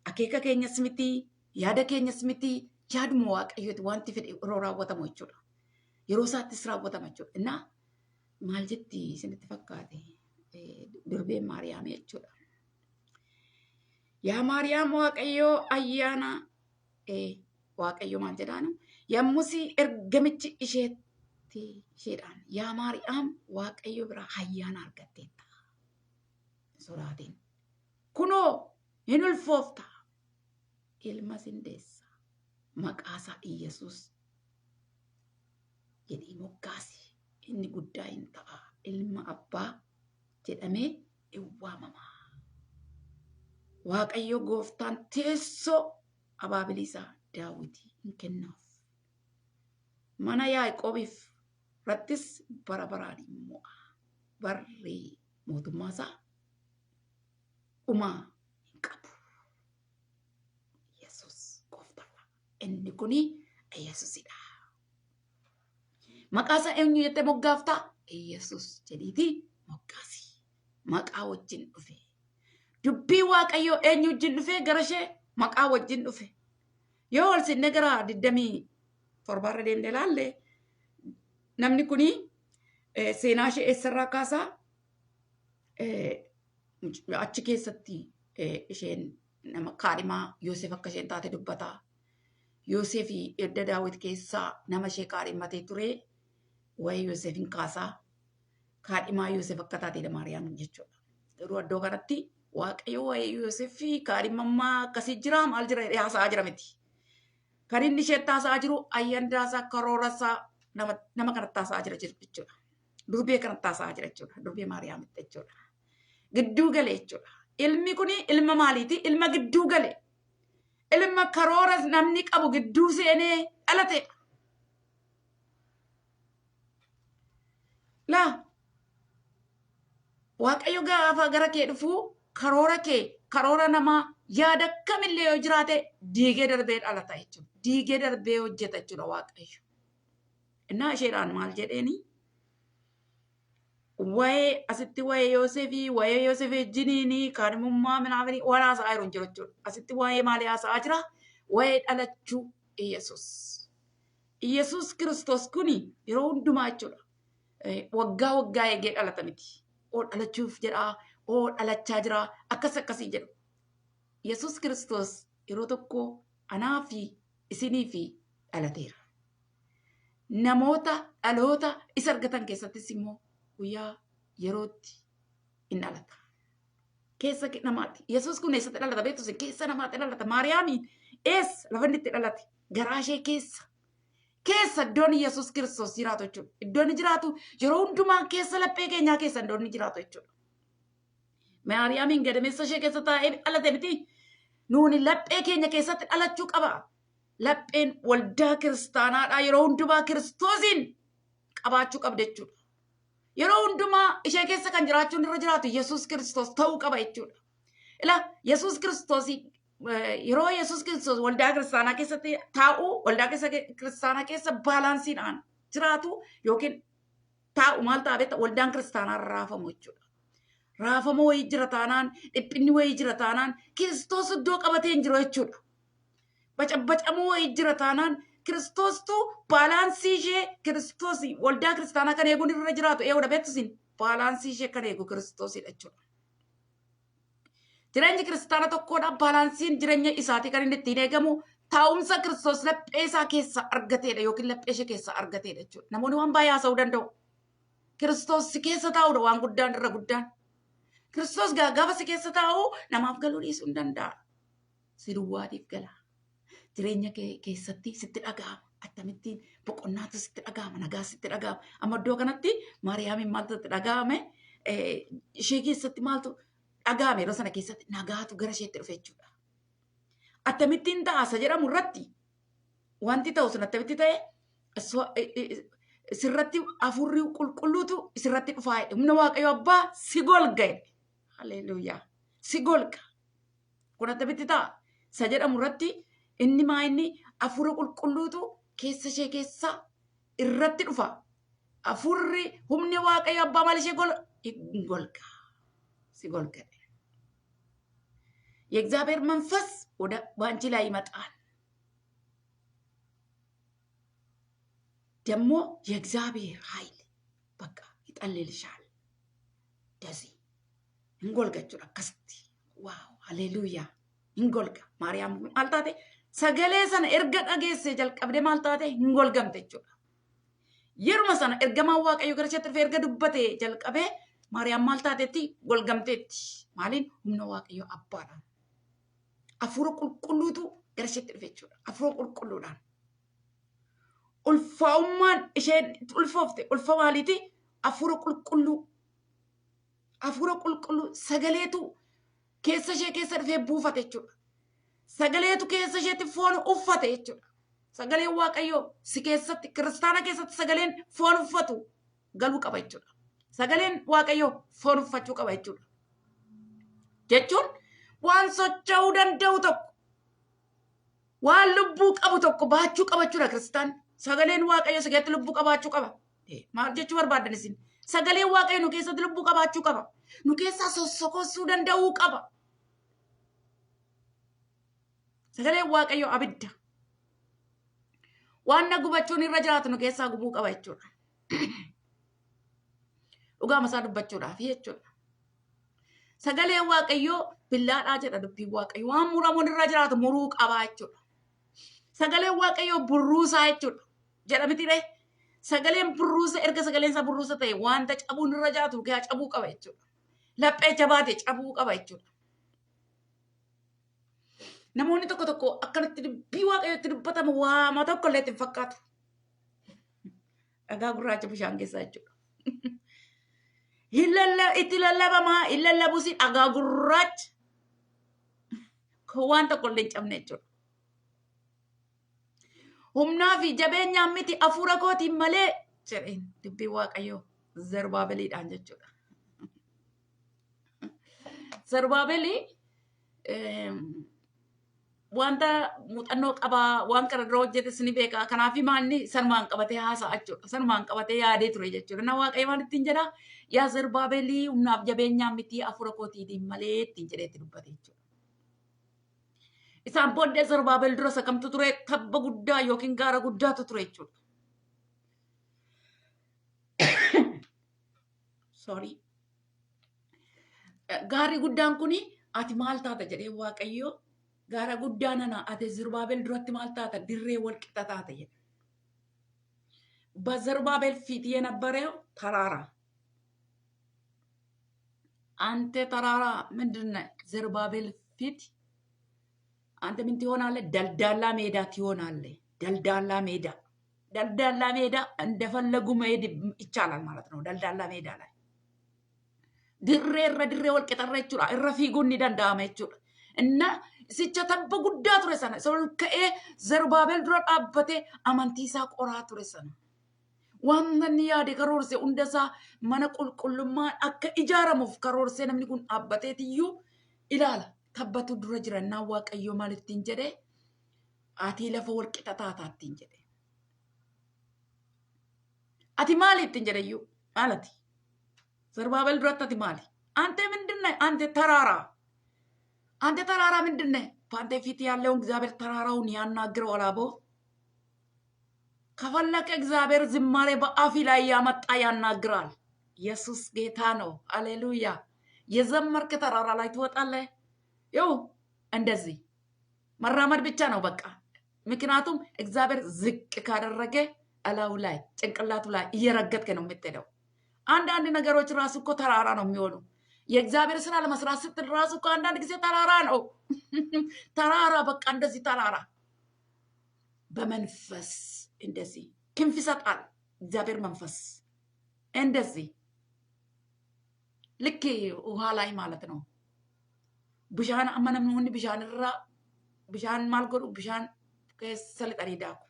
Speaker 1: akeeka keenyas miti, yaada keenyas miti, yaaduma waaqayyooti wanti fedhe yeroo raawwatamu jechuudha. Yeroo isaattis raawwatama jechuudha. Innaa maal jetti isinitti fakkaate durbeen Maariyaam jechuudha. Yaa Maariyaam waaqayyoo ayyaana waaqayyo maal jedhaanu yommusi ergamichi isheedhaan yaa Maariyaam waaqayyo biraa ayyaana argatteetta. Soraatiin kunoo hin ulfoofta ilma sindeessa maqaasaa Iyesuus jedhii moggaasi inni guddaa hin ta'a ilma abbaa jedhamee in waamama. Waaqayyo gooftaan teessoo abaabilisaa Daawitii hin kennaaf. Mana Yaaqoobiif irrattis bara baraan immoo barri mootummaasaa dhumaa hin qabu. Inni kuni Yesuusidha. Maqaa isaa eenyu jettee moggaaftaa? Yesuus jedhiiti moggaasi. Maqaa wajjin dhufe. Dubbii Waaqayyoo eenyu wajjin dhufe? Gara ishee maqaa wajjin dhufe. Yoo ol sinne gara 27 deemnee ilaalle namni kuni seenaa ishee eessarraa kaasaa achi keessatti isheen nama kaadhimaa Yoosef akka isheen taate dubbataa. Yoosef edda Daawit keessaa nama ishee kaadhimatee ture waa'ee Yoosefin kaasaa kaadhimaa Yoosef akka taate Maariyaam jechuudha. Garuu iddoo kanatti Waaqayyo waa'ee Yoosef kaadhimammaa akkasii jira maal jira haasa'aa jira miti. Kan inni ishee haasa'aa jiru ayyandaasaa karoorasaa nama kanatti haasa'aa jira jechuudha. Durbee kanatti haasa'aa jira jechuudha. Durbee Maariyaamitti jechuudha. Gidduu galee jechuudha. Ilmi kuni ilma maaliiti? Ilma gidduu galee. Ilma karoora namni qabu gidduu seenee dhalatedha. Laa Waaqayyo gaafa gara kee dhufu karoora kee karoora namaa yaada kamillee yoo jiraate diigee darbee dhalata jechuudha. Diigee darbee hojjeta jechuudha Waaqayyo. Innaa isheedhaan maal jedheeni? Waa'ee asitti waa'ee Yoosef wajjiniini kaadhimummaa minaafini waan haasa'aa jiru jiru jechuudha. Asitti waa'ee maalii haasa'aa jira? Waa'ee dhalachuu Iyesuus. Iyesuus Kiristoos kuni yeroo hundumaa jechuudha. Waggaa eegee dhalata miti. Oo dhalachuuf jedhaa, oo dhalachaa jira, akkasii jedhu. Iyesuus Kiristoos yeroo tokko anaa fi isinii fi dhalateera. Namoota dhaloota isa argatan keessattis immoo guyyaa yerootti in dhalata. Keessa namaati. Yesuus kun eessatti dhalata? Beektu keessa namaatti dhalata. Maariyaamiin eessa lafa inni itti dhalate? Garaa ishee keessa. Keessa iddoon Yesuus Kiristoos jiraatu jechuudha. Iddoon inni jiraatu yeroo hundumaa keessa laphee keenyaa keessa iddoon inni jiraatu jechuudha. Maariyaamiin gadameessa ishee keessa taa'ee dhalate miti. Nuuni laphee keenya keessatti dhalachuu qaba. Lapheen waldaa kiristaanaadhaa yeroo hundumaa Kiristoosiin qabaachuu qabda jechuudha. Yeroo hundumaa ishee keessa kan jiraachuun irra jiraatu Yesuus Kiristoos ta'uu qaba jechuudha. Ilaa Yesuus Kiristoos yeroo Yesuus Kiristoos waldaa kiristaanaa keessatti taa'u waldaa kiristaanaa keessa baalaansiidhaan jiraatu yookiin taa'u maal ta'a beektaa? Waldaan kiristaanaa raafamu jechuudha. Raafama wayii jira taanaan dhiphinni wayii jira taanaan Kiristoos iddoo qabatee hin jiru jechuudha. Bacabacamuu wayii jira taanaan Kiristoostu baalaansii ishee Kiristoos waldaa kiristaanaa kan eeguun irra jiraatu eeguudha beektusin baalaansii ishee kan eegu Kiristoosidha jechuudha. Jireenyi kiristaana tokkodha baalaansiin jireenya isaatii kan inni ittiin eegamu taa'umsa Kiristoos laphee isaa keessa argateedha yookiin laphee ishee keessa argateedha jechuudha. Namoonni waan baay'ee haasa'uu danda'u. Kiristoos si keessa taa'uudha waan guddaan irra guddaan. Kiristoos gaafa si keessa taa'u namaaf galuu dhiisuu hin danda'a. Si duwwaatiif gala. Jireenya keessatti sitti dhaga'ama. Akkamittiin boqonnaatu sitti dhaga'ama. Nagaa sitti dhaga'ama. Amma iddoo kanatti Maariyaamiin maaltu sitti dhaga'ame? Ishee keessatti maaltu dhaga'ame? Yeroo sana keessatti nagaatu gara isheetti dhufe jechuudha. Akkamittiin ta'a jedhamu irratti wanti ta'u sun akkamitti ta'e sirratti hafuurri qulqulluutu sirratti dhufaa jedhe. Humna Waaqayyo Abbaa si golga jedhe. Haleluuyaa. Si golga. Kun akkamitti ta'a jedhamu irratti inni inni hafuura qulqulluutu keessa ishee keessa irratti dhufa. Hafuurri humni Waaqayyo Abbaa maal ishee golga. Si golga. የእግዚአብሔር መንፈስ ወደ ባንቺ ላይ ይመጣል። ደግሞ የእግዚአብሔር ኃይል በቃ ይጠልልሻል። ደዚ እንጎልገቹ አከስቲ ዋው ሃሌሉያ እንጎልጋ ማርያም ማልታቴ ሰገሌ ሰነ ኤርገ ዳጌሴ ጀልቀብደ ማልታቴ እንጎልገምተቹ የሩመ ሰነ ኤርገማ ዋቀዩ ገረቸት ኤርገ ዱበቴ ጀልቀቤ ማርያም ማልታቴቲ ጎልገምቴቲ ማሊን ሁምነ ዋቀዩ አባራ አፉሩ ቁልቁሉቱ ገረቸት ድፈቹ አፉሩ ቁልቁሉዳን ulfaa'ummaan isheen ulfoofte ulfa maaliiti hafuura qulqulluu sagaleetu keessa ishee keessa dhufee buufate jechuudha. Sagaleetu keessa isheetti foon uffate jechuudha. Sagaleen Waaqayyoo si keessatti kiristaana keessatti sagaleen foon uffatu galuu qaba jechuudha. Sagaleen Waaqayyoo foon uffachuu qaba jechuudha. Jechuun waan socho'uu danda'u tokko waan lubbuu qabu tokko baachuu qabachuudha Kiristaan. Sagaleen Waaqayyo sagaleetti lubbuu qabaachuu qaba. Maal jechuu barbaadan isin? Sagaleen Waaqayyo nu keessatti lubbuu qabaachuu qaba. Nu keessaa sossokosuu danda'uu qaba. Sagaleen Waaqayyo abidda. Waan na gubachuun irra jiraatu nu keessaa gubuu qaba jechuudha. Dhugaa masaa dubbachuudhaaf jechuudha. Sagaleen Waaqayyo billaadhaa jedha dubbiin Waaqayyo. Waan muramuun irra jiraatu muruu qaba jechuudha. Sagaleen Waaqayyo burruusaa jechuudha. Jedha miti ree. Sagaleen burruusa erga sagaleen isaa burruusa ta'e wanta cabuun irra jiraatu gaa cabuu qaba jechuudha. Laphee jabaate cabuu qaba jechuudha. Namoonni tokko tokko akkanatti dubbii Waaqayyotti dubbatamu waama tokko illee itti fakkaatu. Dhagaa gurraacha bishaan keessaa jechuudha. Itti lallabamaa hin lallabuusi dhagaa gurraacha. Kun waan tokko illee hin cabne jechuudha. Humnaa fi jabeenyaan miti hafuura kootiin malee jedheen dubbii Waaqayyoo Zarubaabeliidhaan jechuudha. Zarubaabelii wanta muuxannoo qabaa waan kana dura hojjetes ni beeka. Kanaaf maalni sanumaan qabatee haasa'a jechuudha. Sanumaan qabatee yaadee ture jechuudha. Na Waaqayyo maal ittiin jedhaa? Yaa Zarubaabelii humnaaf jabeenyaan miti hafuura kootiin malee ittiin jedheetti dubbate jechuudha. Isaan booddee Zarubaabel dura sakamtu ture tabba guddaa yookiin gaara guddaatu ture jechuudha. Sorry. Gaarri guddaan kuni ati maal taata jedhee Waaqayyo gaara guddaa nana ati Zarubaabel duratti maal taata dirree wal qixa taata jedhe. በዘሩባቤል ፊት የነበረው ተራራ አንተ ተራራ ምንድነው? ዘሩባቤል ፊት አንተ ምን ትሆናለህ? ደልዳላ ሜዳ ትሆናለህ። ደልዳላ ሜዳ እንደፈለጉ መሄድ ይቻላል ማለት ነው። ደልዳላ ሜዳ ላይ ድሬ ወልቀጠረ ይችላል እረፊጉን ይደንዳመ ይችላል እና ሲቸተበ ጉዳ ቱረሰነ ሰልከኤ ዘሩባቤል ድሮ ዳበቴ አማንቲሳ ቆራ ቱረሰነ ዋንነን ያደ ከሮርሴ እንደሳ መነ ቁልቁልማ አከ ኢጃረሙፍ ከሮርሴ ነምኒ ኩን አበቴትዩ ኢላላ ተበቱ ድረ ጅረና ዋቀዮ ማለት እንጀደ አቲ ለፈ ወልቀጠ ታታቲን ጀደ አቲ ማለት እንጀደዩ ማለት ዘሩባቤል ድረተቲ ማሊ አንተ ምንድነህ? አንተ ተራራ ምንድነህ? በአንተ ፊት ያለውን እግዚአብሔር ተራራውን ያናግረው አላቦ ከፈለከ እግዚአብሔር ዝማሬ በአፊ ላይ ያመጣ ያናግራል። ኢየሱስ ጌታ ነው። ሃሌሉያ። የዘመርክ ተራራ ላይ ትወጣለህ። ይው እንደዚህ መራመድ ብቻ ነው በቃ። ምክንያቱም እግዚአብሔር ዝቅ ካደረገ እላው ላይ ጭንቅላቱ ላይ እየረገጥከ ነው የምትሄደው። አንዳንድ ነገሮች ራሱ እኮ ተራራ ነው የሚሆኑ። የእግዚአብሔር ስራ ለመስራት ስትል ራሱ እኮ አንዳንድ ጊዜ ተራራ ነው። ተራራ በቃ እንደዚህ ተራራ በመንፈስ እንደዚህ ክንፍ ይሰጣል እግዚአብሔር መንፈስ እንደዚህ ልክ ውሃ ላይ ማለት ነው። ብሻን አመነም ነው ብሻን ማልጎዱ ብሻን ከሰልጠሪ ዳኩ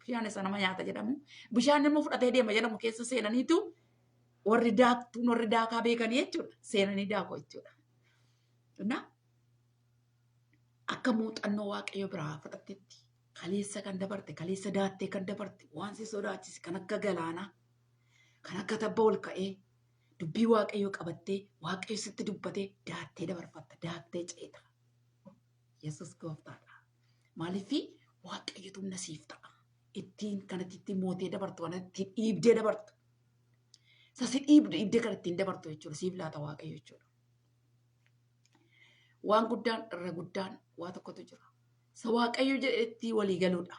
Speaker 1: ብሻን ሰነማ ያታ ጀደሙ ብሻን ነው ፍዳቴ ደማ ጀደሙ ከሰ ሰነኒቱ warri daakaa beekan jechuudha. Seenanii daakoo jechuudha. Na akka muuxannoo Waaqayyo biraa fudhattetti kaleessa kan dabarte, kaleessa daattee kan dabarte, waan si sodaachise kan akka galaanaa, kan akka tabba ol ka'ee dubbii Waaqayyo qabattee Waaqayyo sitti dubbatee daattee dabarfatta, daattee ceeta. Yesus gooftaadha. Maaliif Waaqayyotu nasiif ta'a. Ittiin kanatti ittiin mootee dabartu, kanatti dhiibdee dabartu. Sasi dhiibdee kan ittiin dabartu jechuudha. Siif laata Waaqayyo jechuudha. Waan guddaan irra guddaan waa tokkotu jira. Sa Waaqayyo jedhetti walii galuudha.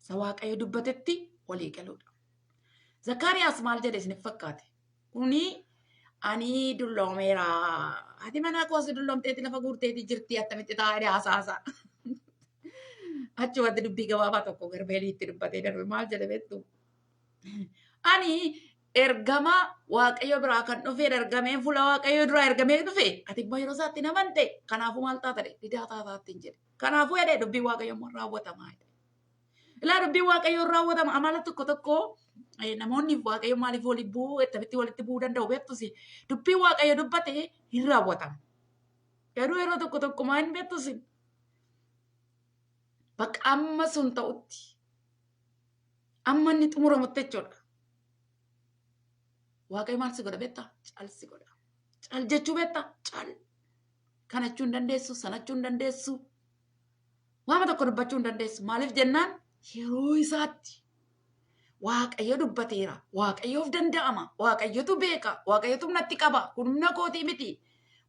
Speaker 1: Sa Waaqayyo dubbatetti walii galuudha. Zakkaariyaas maal jedhe isiniif fakkaate? Kuni ani dulloomeera. Ati mana koos dulloomteeti lafa guurteeti jirti attamitti taa'ee haasaa. Achumatti dubbii gabaabaa tokko garbeeliitti dubbatee darbe maal jedhe beektu? Ani ergama Waaqayyo biraa kan dhufe ergamee fuula Waaqayyo dura ergamee dhufe ati yeroo isaatti naman ta'e kanaafuu maal taata didaa taataattiin jedhe kanaafuu jedhee dubbii Waaqayyo raawwatamaa jedhe ilaa dubbii Waaqayyo raawwatama amala tokko namoonni Waaqayyo maaliif walitti bu'uu ettamitti walitti bu'uu danda'u beektusi dubbii Waaqayyo dubbate hin raawwatama garuu yeroo tokko maa hin beektusi bakka amma sun ta'utti amma inni xumuramutti jechuudha. Waaqayyo maal si godha beektaa? Cal si godha. Cal jechuu beektaa? Cal. Kana jechuu hin dandeessu, sana jechuu hin dandeessu. Waama tokko dubbachuu hin dandeessu. Maaliif jennaan yeroo isaatti Waaqayyo dubbateera. Waaqayyoof danda'ama. Waaqayyotu beeka. Waaqayyotu natti qaba. Kun humna kootii miti.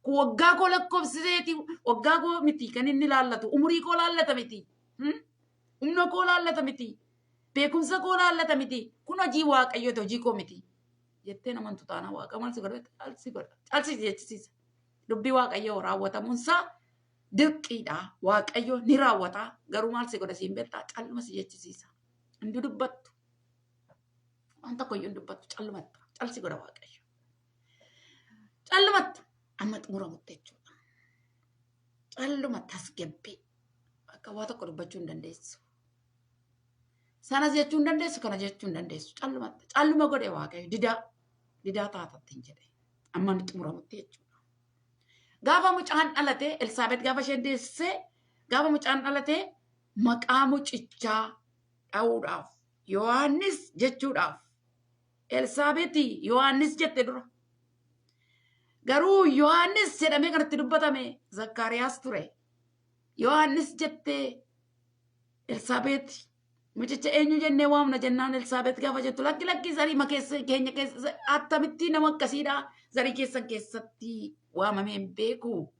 Speaker 1: Kun waggaa koo lakkoofsiseeti. Waggaa koo miti kan inni laallatu. Umurii koo laallata miti. Humna koo laallata miti. Beekumsa koo laallata miti. Kun hojii Waaqayyooti, hojii koo miti. Jettee namantu taana Waaqa maal si godha? Caalsi godha. Caalsi jechisiisa. Dubbii Waaqayyoo raawwatamuunsaa dirqiidha. Waaqayyo ni raawwata. Garuu maal si godha siin beektaa? Calluma si jechisiisa. Hindi dubbattu. Waan tokko iyyuu hin dubbattu. Callumatta. Calsi godha Waaqayyo. Callumatta. Amma xumuramutti jechuudha. Callumatti as gabbii. Akka waa tokko dubbachuu hin dandeessu. Sanas jechuu hin dandeessu, kana jechuu hin dandeessu. Callumatti. Calluma godhe Waaqayyo. Didaa taatatti hin jedhe. Amma inni xumuramutti jechuudha. Gaafa mucaan dhalatee Elsaabeet gaafa isheen deessee gaafa mucaan dhalatee maqaa mucichaa dha'uudhaaf Yohaannis jechuudhaaf Elsaabeeti Yohaannis jette dura. Garuu Yohaannis jedhamee kanatti dubbatame Zakkaariyaas ture. Yohaannis jettee Elsaabeeti mucicha eenyu jennee waamna jennaan Elsaabeet gaafa jettu lakki zarii keenya keessa attamitti nama akkasiidha. Zarii keessan keessatti waamamee hin beeku.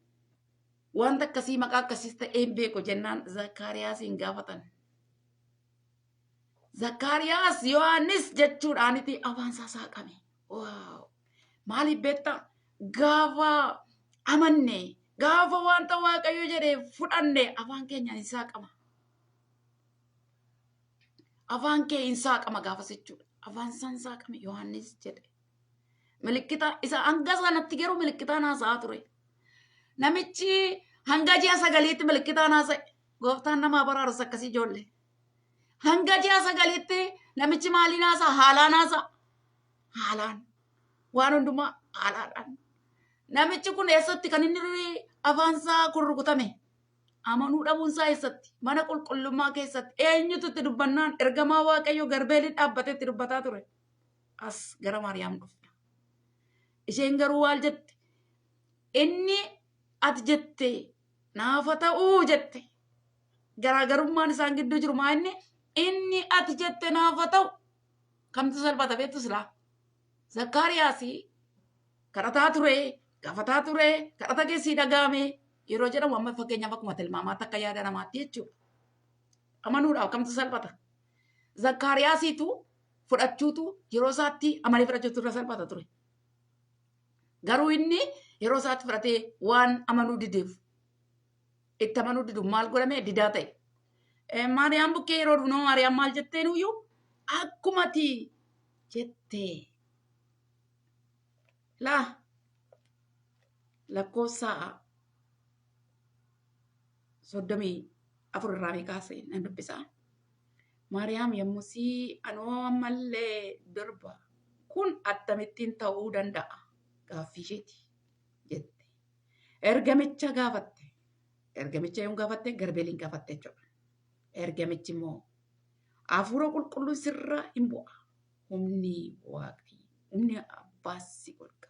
Speaker 1: Wanta akkasii maqaa akkasiis ta'ee hin beeku jennaan Zakkaariyaasiin gaafatan. Zakkaariyaas Yohaannis jechuudhaaniti afaansaa saaqame. Maaliif beektaa? Gaafa amanne, gaafa wanta Waaqayyo jedhee fudhanne afaan keenya hin saaqama. Afaan kee hin saaqama gaafas jechuudha. Afaan isaan saaqame Yohaannis jedhe. Milikkita isa hanga sanatti garuu milikkitaan haasa'aa ture. Namichi hanga ji'a sagaliitti milikkitaan haasa'e. Gooftaan namaa baraarus akkasii ijoollee. Hanga ji'a sagaliitti namichi maaliin haasa'a? Haalaan haasa'a. Haalaan. Waan hundumaa haalaadhaan. Namichi kun eessatti kan inni afaansaa kun rukutame? Amanuu dhabuunsaa eessatti? Mana qulqullummaa keessatti eenyutu itti dubbannaan ergamaa Waaqayyo garbeelii dhaabbatee itti dubbataa ture. As gara Maariyaam dhufte. Isheen garuu waal jette? Inni ati jette naafa ta'uu jette. Garaagarummaan isaan gidduu jiru maa inni ati jette naafa ta'u kamtu salphata beektu silaa? Zakkaariyaasii kadhataa ture, gaafataa ture, kadhata keessii dhagahame yeroo jedhamu amma fakkeenyaaf akkuma tilmaamaatti akka yaada namaatti jechuudha. Amanuudhaaf kamtu salphata? Zakkaariyaasiitu fudhachuutu yeroo isaatti amanee fudhachuutu irra salphata ture. Garuu inni yeroo isaatti fudhatee waan amanuu dideef itti amanuu didu maal godhame? Didaa ta'e. Maariyaam bukkee yeroo dhufnoo Maariyaam maal jettee nuyyuu akkumati jettee laa lakkoofsa 34 irraa meeqaase nan dubbisaa. Maariyaam yommusii anoo ammallee durba kun akkamittiin ta'uu danda'a gaaffii isheeti jette. Ergamicha gaafatte. Ergamicha yoon gaafatte garbeeliin gaafatte jechuudha. Ergamichi immoo hafuura qulqulluu sirra hin bu'a. Humni Waaqayyo, humni Abbaas si golga.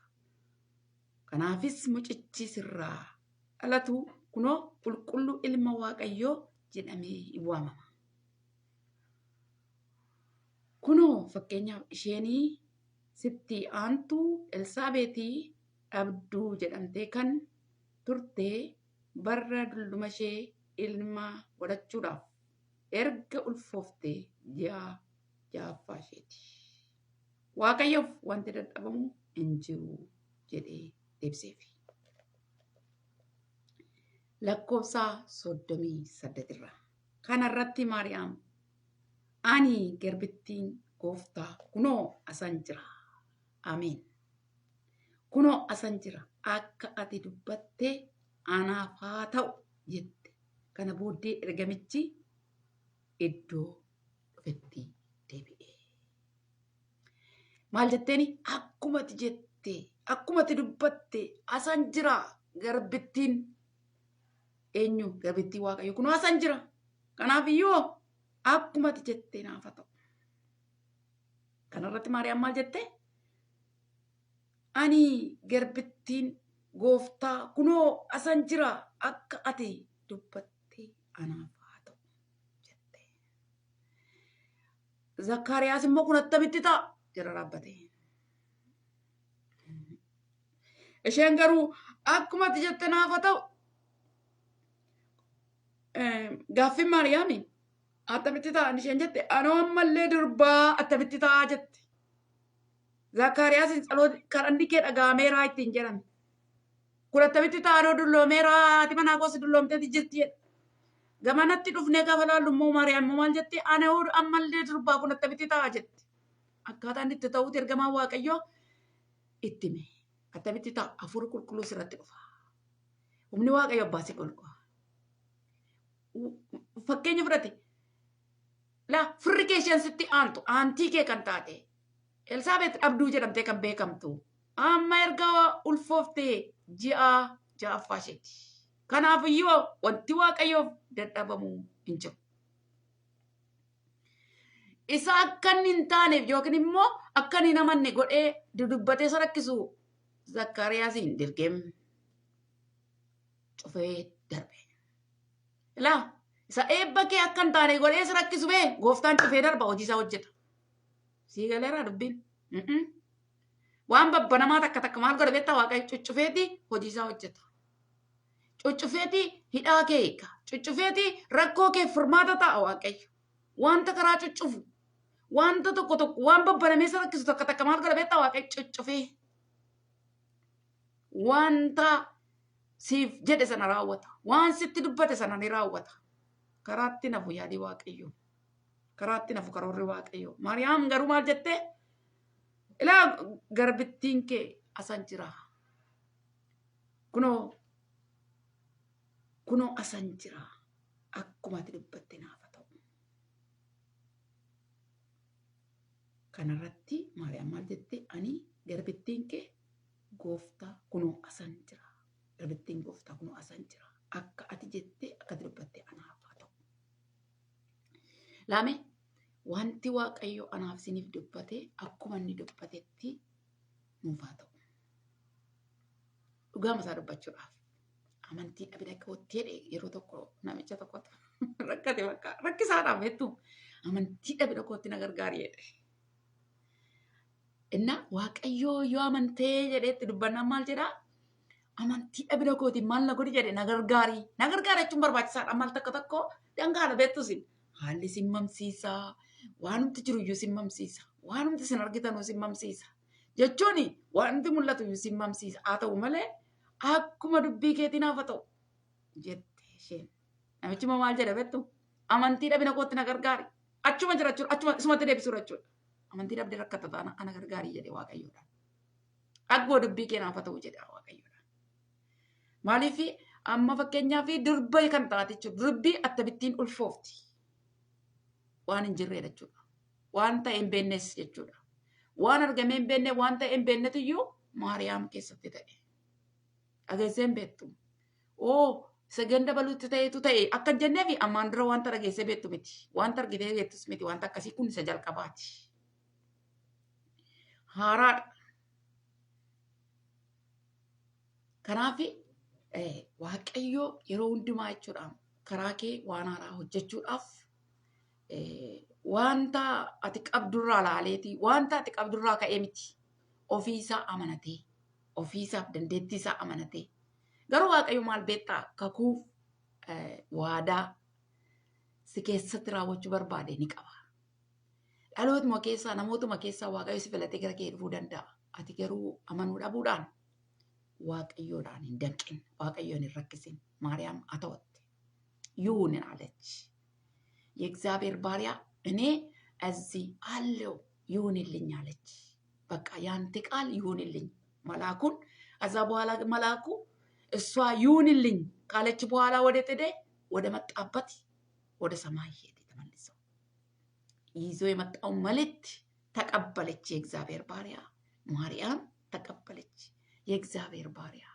Speaker 1: Kanaafis mucichi sirraa dhalatu kunoo qulqulluu ilma Waaqayyoo jedhamee waamama. Kunoo fakkeenyaaf isheenii sitti aantuu Elsaabeetii dhabduu jedhamtee kan turte barra dulluma ishee ilma godhachuudhaaf erga ulfooftee ja'affaa isheeti. Waaqayyoof wanti dadhabamu hin jiru jedhee deebiseef. Lakkoofsa 38 irraa. Kanarratti Maariyaam ani garbittiin Gooftaa kunoo asan jira. Ameen. Kunoo asan jira. Akka ati dubbattee anaaf haa ta'u jette. Kana booddee ergamichi iddoo dhufetti deebi'e. Maal jetteeni? Akkumati jette, akkumati dubbatte asan jira garbittiin eenyu? Garbittii Waaqayyo kunoo asan jira. Kanaafiyyuu akkuma ati jettee naaf haa ta'u. Kanarratti Maariyaam maal jettee? Ani garbittiin gooftaa kunoo asan jira akka ati dubbattee anaaf haa ta'u jettee. Zakkaariyaas immoo kun attamitti ta'a jira dhaabbatee. Isheen garuu akkuma ati jettee naaf haa ta'u. Gaaffiin Maariyaami attamitti ta'a isheen jette anoo ammallee durbaa attamitti ta'a jette. Zakkaariyaas kadhanni kee dhaga'ameeraa ittiin jedhame. Kun attamitti ta'a anoo dulloomeeraa ati manaa gosa dulloomteeti jirti jedhe. Gamanatti dhufnee gaafa laallu immoo Maariyaam maal jette anoo ammallee durbaa kun attamitti ta'a jette. Akkaataan itti ta'uuti ergamaan Waaqayyoo itti hime. Attamitti ta'a hafuura qulqulluu sirratti dhufa. Humni Waaqayyo abbaa si qulqulla. Fakkeenya fudhate. Laa firri kee isheen sitti aantu aantii kee kan taate. Elsaabeet dhabduu jedhamtee kan beekamtu. Amma erga ulfooftee ji'a ja'affaa isheeti. Kanaafiyyuu wanti Waaqayyoof dadhabamuu hin jiru. Isa akka inni hin taaneef yookiin immoo akka inni hin amanne godhee dudubbatee isa rakkisu Zakkaariyaasiin dirqeem cufee darbe. Laa isa eebba kee akka hin taane godhee isa rakkisu bee gooftaan cufee darba hojii isaa hojjeta. Sii galeeraa dubbiin. Waan babbanamaa takka maal godha beektaa Waaqayyo cuccufeeti hojii isaa hojjeta. Cuccufeeti hidhaa kee eega. Cuccufeeti rakkoo kee furmaata ta'a Waaqayyo. Wanta karaa cuccufu. Wanta tokko waan babbanamee isa rakkisu takka maal godha beektaa Waaqayyo cuccufee. Wanta siif jedhe sana raawwata. Waan sitti dubbate sana ni raawwata. Karaatti nafu yaadii Waaqayyo. Karaatti nafu karoorri Waaqayyo. Maariyaam garuu maal jettee? Ilaa garbittiin kee asan jira. Kunoo asan jira. Akkuma ati dubbatte naaf haa ta'u. Kanarratti Maariyaam maal jettee? Ani garbittiin kee gooftaa kunoo asan jira. Garbittiin gooftaa kunoo asan jira. Akka ati jettee akka ati dubbatte anaaf haa ta'u. Laame wanti Waaqayyo anaaf isiniif dubbate akkuma inni dubbatetti nuuf haa ta'u. Dhugaama isaa dubbachuudhaaf amantii dhabee akka hojii jedhe yeroo tokko namicha tokkotu rakkate bakka rakkisaadhaaf jettu amantii dhabee tokkotti na gargaari jedhe. Inna Waaqayyo yoo amantee jedheetti dubbannaan maal jedhaa? Amantii dhabee tokkotti maal na godhi jedhe na gargaari. Na gargaara jechuun barbaachisaadha. Maal tokko dangaadha beektusin. Haalli simmamsiisaa. Waanumti jiru iyyuu simmamsiisa. Waanumti sin argitanuu simmamsiisa. Jechuun waanumti mul'atu iyyuu simmamsiisa. Haa ta'u malee akkuma dubbii keetiin hafa ta'u jette isheen. Namichi maal jedha beektu? Amantii dhabina kootti na gargaari. Achuma jira jechuudha. Achuma isumatti deebisuudha jechuudha. Amantii dhabdee rakkata taana ana gargaarii jedhe Waaqayyoodha. Akkuma dubbii keenyaa hafa ta'u jedhe Waaqayyoodha. Maaliif amma fakkeenyaaf durba kan taate jechuudha. Durbi akkamittiin ulfoofti. Waan hin jirredha jechuudha. Waan ta'e hin beeknes jechuudha. Waan argamee hin beekne waan ta'e hin beeknetu iyyuu Maariyaam keessatti ta'e. Dhageessee hin beektu. Saganda baluutti ta'etu ta'e akka hin jenneefi ammaan dura wanta dhageessee beektu miti. Wanta argitee beektus miti. Wanta akkasii kun isa jalqabaati. Haaraadha. Kanaaf Waaqayyo yeroo hundumaa jechuudha karaa kee waan haaraa hojjechuudhaaf wanta ati qabdurraa laaleeti wanta ati qabdurraa ka'ee miti ofiisaa amanatee ofiisaaf dandeettiisaa amanatee garuu Waaqayyo maal beektaa kakuuf waadaa si keessatti raawwachuu barbaade ni qaba. Dhalootuma keessaa namootuma keessaa Waaqayyo si filatee gara kee dhufuu danda'a. Ati garuu amanuu dhabuudhaan Waaqayyoodhaan hin danqin Waaqayyoon hin rakkisin. Maariyaam atawatti ይሁን አለች። የእግዚአብሔር ባሪያ እኔ እዚህ አለው ይሁንልኝ አለች። በቃ ያንተ ቃል ይሁንልኝ መልአኩን ከዛ በኋላ መልአኩ እሷ ይሁንልኝ ካለች በኋላ ወደ ተደ ወደ መጣበት ወደ ሰማይ ሄደ ተመልሰው ይዞ የመጣው መልእክት ተቀበለች። የእግዚአብሔር ባሪያ ማርያም ተቀበለች። የእግዚአብሔር ባሪያ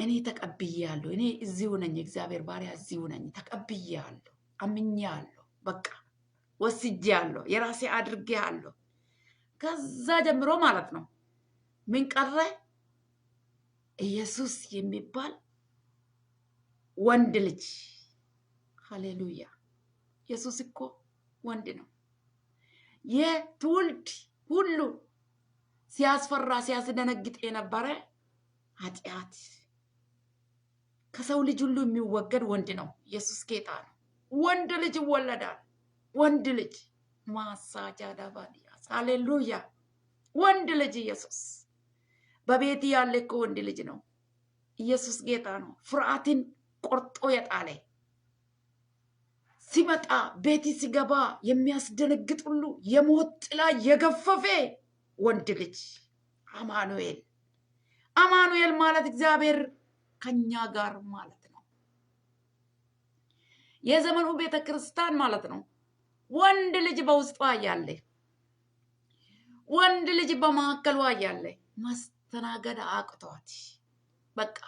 Speaker 1: እኔ ተቀብያለሁ። እኔ እዚሁ ነኝ፣ እግዚአብሔር ባሪያ እዚሁ ነኝ። ተቀብያለሁ፣ አምኛለሁ፣ በቃ ወስጄያለሁ፣ የራሴ አድርጌያለሁ። ከዛ ጀምሮ ማለት ነው ምን ቀረ? ኢየሱስ የሚባል ወንድ ልጅ። ሃሌሉያ! ኢየሱስ እኮ ወንድ ነው። የትውልድ ሁሉ ሲያስፈራ ሲያስደነግጥ የነበረ ኃጢአት ከሰው ልጅ ሁሉ የሚወገድ ወንድ ነው። ኢየሱስ ጌታ ነው። ወንድ ልጅ ይወለዳል። ወንድ ልጅ ማሳጃ ዳባዲያስ ሃሌሉያ! ወንድ ልጅ ኢየሱስ በቤት ያለ እኮ ወንድ ልጅ ነው። ኢየሱስ ጌታ ነው። ፍርሃትን ቆርጦ የጣለ ሲመጣ ቤት ሲገባ የሚያስደነግጥ ሁሉ የሞት ጥላ የገፈፈ ወንድ ልጅ አማኑኤል። አማኑኤል ማለት እግዚአብሔር ከኛ ጋር ማለት ነው። የዘመኑ ቤተክርስቲያን ማለት ነው። ወንድ ልጅ በውስጧ ያለ፣ ወንድ ልጅ በመካከሏ ያለ ማስተናገድ አቅቷት በቃ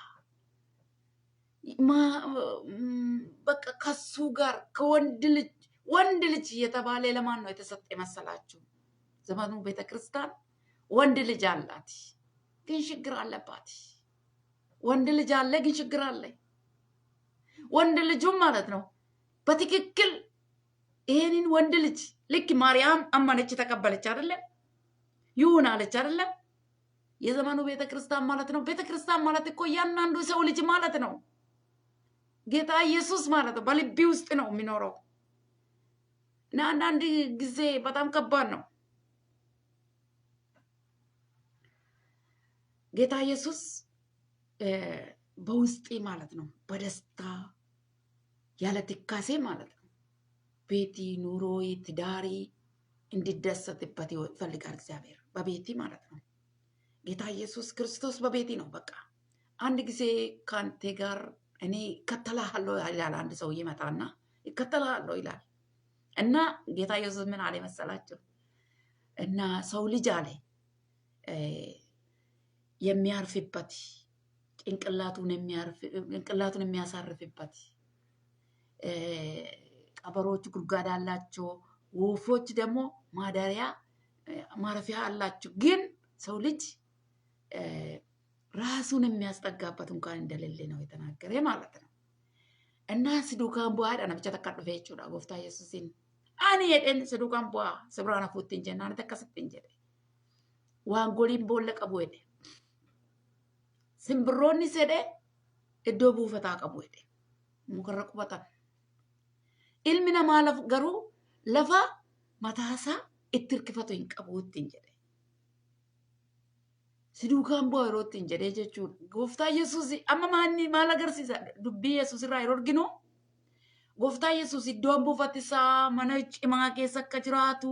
Speaker 1: ከሱ ጋር ወንድ ልጅ የተባለ ለማን ነው የተሰጠ መሰላችሁ? ዘመኑ ቤተክርስቲያን ወንድ ልጅ አላት፣ ግን ችግር አለባት። ወንድ ልጅ አለ፣ ግን ችግር አለ። ወንድ ልጁም ማለት ነው በትክክል ይሄንን ወንድ ልጅ ልክ ማርያም አመነች ተቀበለች አይደለ? ይሁን አለች አይደለ? የዘመኑ ቤተክርስቲያን ማለት ነው። ቤተክርስቲያን ማለት እኮ እያንዳንዱ ሰው ልጅ ማለት ነው። ጌታ ኢየሱስ ማለት ነው በልቤ ውስጥ ነው የሚኖረው። እና አንዳንድ ጊዜ በጣም ከባድ ነው። ጌታ ኢየሱስ በውስጤ ማለት ነው በደስታ ያለ ትካሴ ማለት ነው ቤቲ ኑሮዬ ትዳሬ እንዲደሰትበት ይፈልጋል እግዚአብሔር በቤቲ ማለት ነው። ጌታ ኢየሱስ ክርስቶስ በቤቲ ነው። በቃ አንድ ጊዜ ካንተ ጋር እኔ እከተልሃለሁ ይላል። አንድ ሰው ይመጣና እከተልሃለሁ ይላል እና ጌታ ኢየሱስ ምን አለ መሰላችሁ? እና ሰው ልጅ አለ የሚያርፍበት ጭንቅላቱን የሚያሳርፍበት ቀበሮች ጉድጓድ አላቸው፣ ወፎች ደግሞ ማረፊያ አላቸው። ግን ሰው ልጅ ራሱን የሚያስጠጋበት እንኳን እንደሌለ ነው የተናገረ ማለት ነው። እና ስዱካን ቡአ ነብቻ ተካደፈ ይችላል ጎፍታ ኢየሱስን አኒ የደን ስዱካን ቡአ ስብራና ፉትን ጀናን ተከሰተን ጀደ ዋንጎሊን ቦለ ቀቡ ሄደ ሲምብሮኒ ሰደ እዶ ቡፈታ ቀቡ ሄደ ሙከረቁ በታ ኢልሚና ማለፍ ገሩ ለፋ ማታሳ እትርክፈቱ ይንቀቡትን ጀደ ሲዱካን ቡአ ሮትን ጀደ ጀቹ ጎፍታ ኢየሱስ አማማኒ ማላገርሲሳ ዱቢ ኢየሱስ ራ ይሮርግኖ ጎፍታ ኢየሱስ iddoon buufati isaa mana cimaa keessa akka jiraatu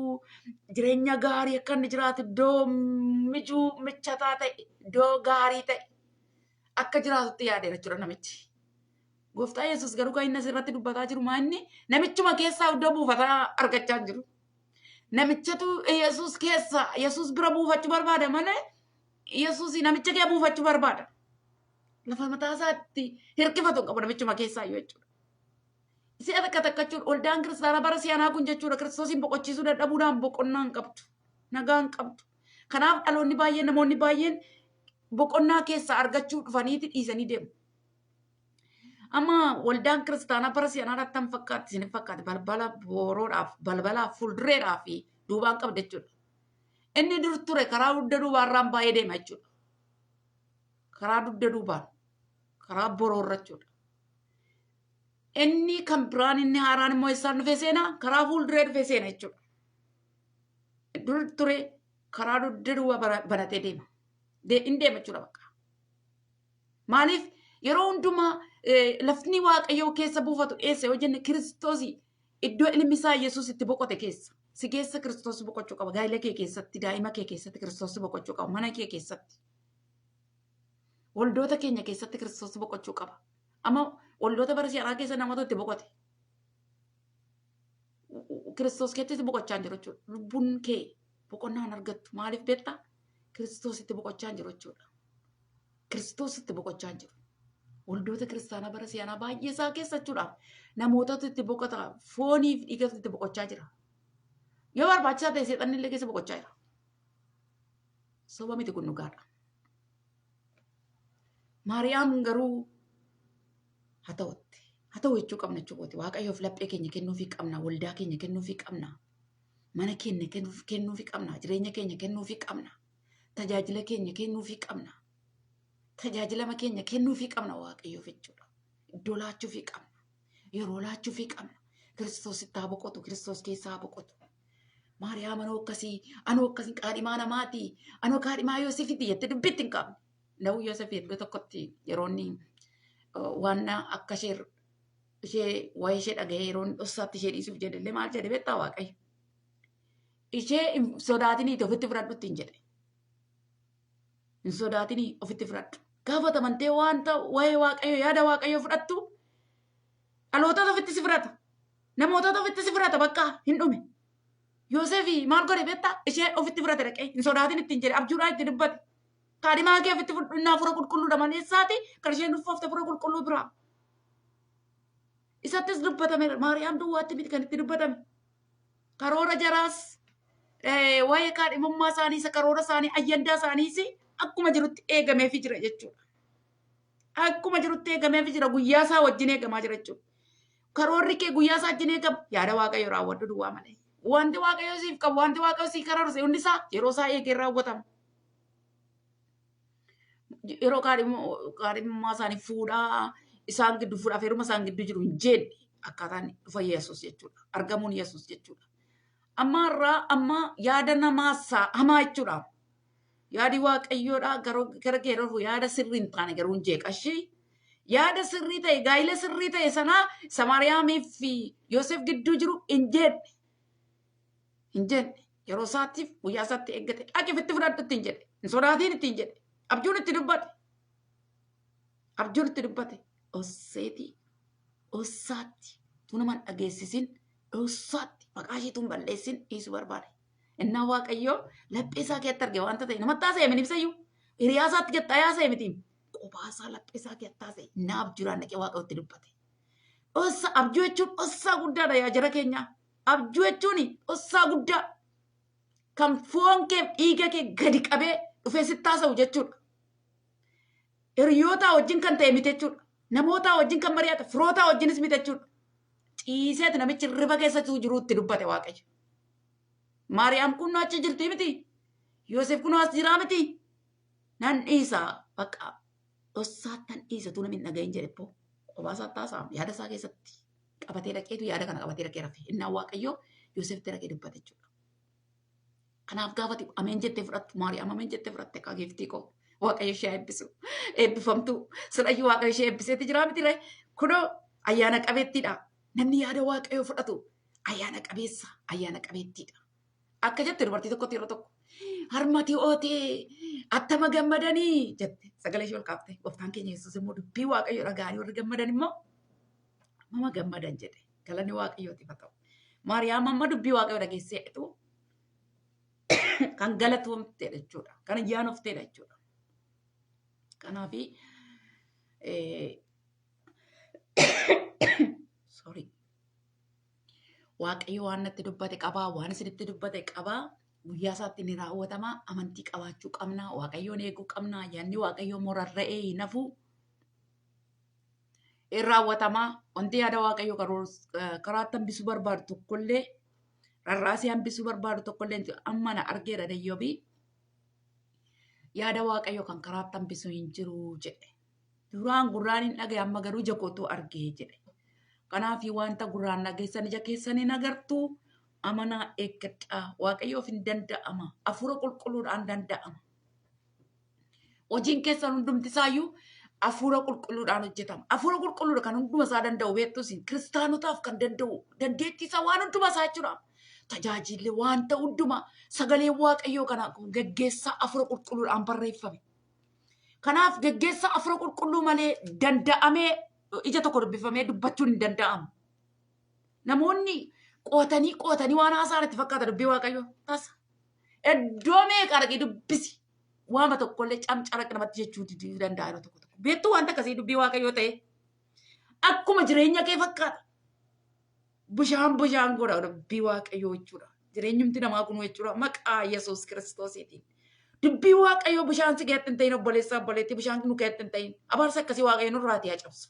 Speaker 1: jireenya gaarii akka inni jiraatu iddoo mijuu michataa ta'e iddoo gaarii ta'e akka jiraatutti yaadee jechuudha namichi. Gooftaa Yesuus garuu kan inni asirratti dubbataa jiru maanni namichuma keessaa iddoo buufataa argachaa jiru. Namichatu Yesuus keessa Yesuus bira buufachuu barbaada malee Yesuus namicha kee buufachuu barbaada. Lafa mataa isaatti hirkifatu qabu namichuma keessaa yoo jechuudha. Si ada katakkachuu oldaan kiristaana bara siyaanaa kun jechuudha kiristoosiin boqochiisuu dadhabuudhaan boqonnaa hin qabdu, nagaa hin qabdu. Kanaaf dhaloonni baay'een namoonni baay'een boqonnaa keessaa argachuu dhufaniiti dhiisanii deemu. Amma waldaan kiristaanaa bara siyaanaadhaatti tan fakkaatti isin fakkaate balbala booroodhaaf balbalaaf fuuldureedhaaf duubaan qabda jechuudha. Inni dur ture karaa dugda duubaarraan baay'ee deema jechuudha. Karaa dugda duubaan karaa boroorra jechuudha. Inni kan biraan inni haaraan immoo isaan dhufee seenaa karaa fuulduree dhufee seenaa jechuudha. Dur ture karaa dugda duuba banatee deema. Inni deema jechuudha bakka. Maaliif yeroo hundumaa lafni waaqayyoo keessa buufatu eessa yoo jenne kiristoosii iddoo ilmi isaa Yesuus itti boqote keessa. Si keessa kiristoos boqochuu qaba. Gaa'ila kee keessatti, daa'ima kee keessatti kiristoos boqochuu qaba. Mana kee keessatti. Waldoota keenya keessatti kiristoos boqochuu qaba. Amma waldoota bara siyaanaa keessa namoota itti boqote. Kiristoos keessatti boqochaa jiru jechuudha. Lubbuun kee boqonnaa hin argattu. Maaliif beektaa? Kiristoos itti boqochaa jiru jechuudha. Kiristoos itti boqochaa jiru. Waldoota kiristaanaa bara siyaanaa baay'ee isaa keessa jechuudhaaf namootatu itti boqota fooniif dhiigatu itti boqochaa jira. Yoo barbaachisaa ta'e seexanni illee keessa boqochaa jira. Soba miti kun dhugaadha. Maariyaam garuu haa ta'utti. Haa ta'u jechuu qabna jechuudha. Waaqayyoof laphee keenya kennuufii qabna. Waldaa keenya kennuufii qabna. Mana keenya kennuufii qabna. Jireenya keenya kennuufii qabna. Tajaajila keenya kennuufii qabna. Tajaajilama keenya kennuufii qabna waaqayyoof jechuudha. Iddoo laachuufii qabna. Yeroo laachuufii qabna. Kiristoositti haa boqotu. Kiristoos keessaa haa boqotu. Maariyaam anoo akkasii qaadhimaa namaati. Anoo qaadhimaa Yoosefiti jettee dubbitti hin qabne. Na'uu Yoosef iddoo tokkotti yeroo inni waan akka ishee waa'ee ishee dhaga'ee yeroo inni dhossaatti ishee dhiisuuf jedhellee maal jedhe beektaa waaqayyo. Ishee hin sodaatiniiti ofitti fudhadhutti hin jedhe. Hin sodaatinii ofitti fudhadhu. Gaafa amantee wanta waa'ee waaqayyo yaada waaqayyo fudhattu dhalootota ofitti si fudhata. Namootota ofitti si fudhata bakka hin dhume. Yoosefi maal godhe beektaa ishee ofitti fudhate dhaqee hin sodaatinitti hin jedhe abjuudhaa itti dubbate. Kaadhimaa kee ofitti fudhannaa fura qulqulluudha maleessaati kan isheen dhufoofte fura qulqulluu biraa. Isattis dubbatame Maariyaam duwwaatti miti kan itti dubbatame. Karoora jaraas waa'ee kaadhimummaa isaanii isa karoora isaanii ayyandaa isaaniis akkuma jirutti eegameefii jira jechuudha. Akkuma jirutti eegameefii jira guyyaa isaa wajjin eegamaa jira jechuudha. Karoorri kee guyyaa isaa wajjin eegama yaada waaqayyo raawwadhu duwwaa malee. Wanti waaqayyo siif qabu wanti waaqayyo siif karoorse hundi isaa yeroo isaa eegee raawwatama. Yeroo kaadhimummaa isaanii fuudhaa isaan gidduu fuudhaaf heeruma isaan gidduu jiru hin jeedhe akkaataan dhufa Yesuus jechuudha. Argamuun Yesuus jechuudha. Amma yaada namaasaa hamaa jechuudha. Yaadi waaqayyoodhaa gara keeroo yaada sirrii hin taane garuu hin jeeqashii. Yaada sirrii ta'e gaa'ila sirrii ta'e sanaa Samaariyaamii fi Yoosef gidduu jiru hin jeedhe. Hin jeedhe yeroo isaatiif guyyaa isaatti eeggate dhaqi ofitti fudhadhutti hin jedhe. Hin sodaatiin itti hin jedhe. Abjuun itti dubbate. Abjuun itti dubbate. Osseetii. Ossaatti. Tu nama hin dhageessisin. Ossaatti. Maqaa isheetuun balleessin dhiisuu barbaade. Innaa waaqayyoo laphee isaa keessatti arge waanta ta'e namatti haasa'e min ibsayyuu. Hiriyaa isaatti jettaa haasa'e miti. Qophaa isaa laphee isaa keessatti haasa'e. Innaa abjuudhaan dhaqee waaqayyoo itti dubbate. Ossa abjuu jechuun ossaa guddaadha yaa jara keenyaa. Abjuu jechuun ossaa guddaa. Kan foon kee dhiiga kee gadi qabee dhufee sitti haasa'u jechuudha. Hiriyoota wajjin kan ta'e miti jechuudha. Namoota wajjin kan mari'ata firoota wajjinis miti jechuudha. Ciiseeti namichi riba keessatti jiruutti dubbate waaqayyo. Maariyaam kun achi jirti miti. Yoosef kun as jiraa miti. Nan dhiisaa bakka dhossaatti nan dhiisa tu namni hin dhagahin jedhe poo. Qophaa isaatti haasa'amu yaada isaa keessatti qabatee dhaqeetu yaada kana qabatee dhaqee rafe. Innaan waaqayyo Yoosefitti dhaqee dubbate jechuudha. Kanaaf gaafati ameen jettee fudhattu Maariyaam ameen jettee fudhatte qageeftii koo. Waaqayyo ishee eebbisu. Eebbifamtu. Sudhayyuu waaqayyo ishee eebbiseetti jira miti ree. Kunoo ayyaana qabeettiidha. Namni yaada waaqayyo fudhatu ayyaana qabeessa ayyaana qabeettiidha. Akka jette dubartii tokkotti yeroo tokko harmati ootee attama gammadanii jette sagalee ishee ol kaafte. Gooftaan keenya Yesuus immoo dubbii waaqayyo dhaga'anii warri gammadan immoo mama gammadan jedhe. Galanni waaqayyootiif haa ta'u. Maariyaam amma dubbii waaqayyo dhageesseetu kan galatoomteedha jechuudha. Kan ayyaanofteedha jechuudha. Kanaafi sorry. Waaqayyo waan natti dubbate qabaa, waan isinitti dubbate qabaa. Guyyaa isaatti ni raawwatama. Amantii qabaachuu qabna. Waaqayyoon eeguu qabna. Yaanni waaqayyoo morarra'ee hin hafu. In raawwatama. Wanti yaada waaqayyoo karaa hambisuu barbaadu tokkollee rarraasee hambisuu barbaadu tokkollee amma na argeera dayyoobii. Yaada waaqayyoo kan karaa hambisuu hin jiru jedhe. Duraan gurraan hin dhagaye amma garuu ija kootu argee jedhe. Kanaaf wanta gurraan dhageessan ija keessanii agartuu amanaa eeggadhaa. Waaqayyoof hin danda'ama. Hafuura qulqulluudhaan danda'ama. Hojiin keessan hundumti isaayyuu hafuura qulqulluudhaan hojjetama. Hafuura qulqulluudha kan hunduma isaa danda'u beektus kiristaanotaaf kan danda'u dandeettii isaa waan hunduma isaa jechuudha. Tajaajilli wanta hunduma sagalee waaqayyoo kana gaggeessaa hafuura qulqulluudhaan barreeffame. Kanaaf gaggeessaa hafuura qulqulluu malee danda'amee ija tokko dubbifamee dubbachuun hin danda'amu. Namoonni qootanii waan haasaan itti fakkaata dubbii waaqayyoo tasa. Iddoo meeqa dhaqee dubbisi waama tokkollee camcaraqa namatti jechuu danda'a yeroo tokko. Beektuu wanta akkasii dubbii waaqayyoo ta'e akkuma jireenya kee fakkaata. Bishaan godha dubbii waaqayyoo jechuudha. Jireenyumti namaa kun jechuudha maqaa Yesuus Kiristoosiitiin. Dubbii waaqayyoo bishaan si keessatti hin ta'in obboleessa obboleetti bishaan nu keessatti hin ta'in abaarsa akkasii waaqayyo nurraa haa cabsu.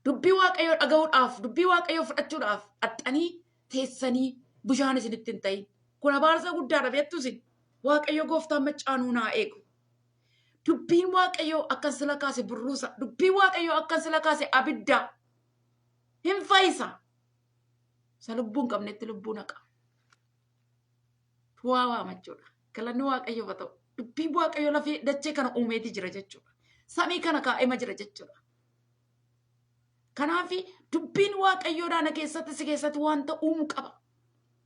Speaker 1: Dubbii waaqayyoo dhaga'uudhaaf dubbii waaqayyoo fudhachuudhaaf axxanii teessanii bishaan isinitti hin ta'in. Kun abaarsa guddaadha beektu isin. Waaqayyo gooftaan maccaanuu naa eegu. Dubbiin waaqayyoo akkan sila kaase burruusa. Dubbiin waaqayyoo akkan sila kaase abidda. Hin fayyisa. Isa lubbuu hin qabnetti lubbuu naqa. Waa waamachuudha. Galanni waaqayyoo ta'u. Dubbiin waaqayyoo lafee dachee kana uumeeti jira jechuudha. Samii kana kaa'ema jira jechuudha. Kanaaf dubbiin waaqayyoodhaa na keessatti si keessatti wanta uumu qaba.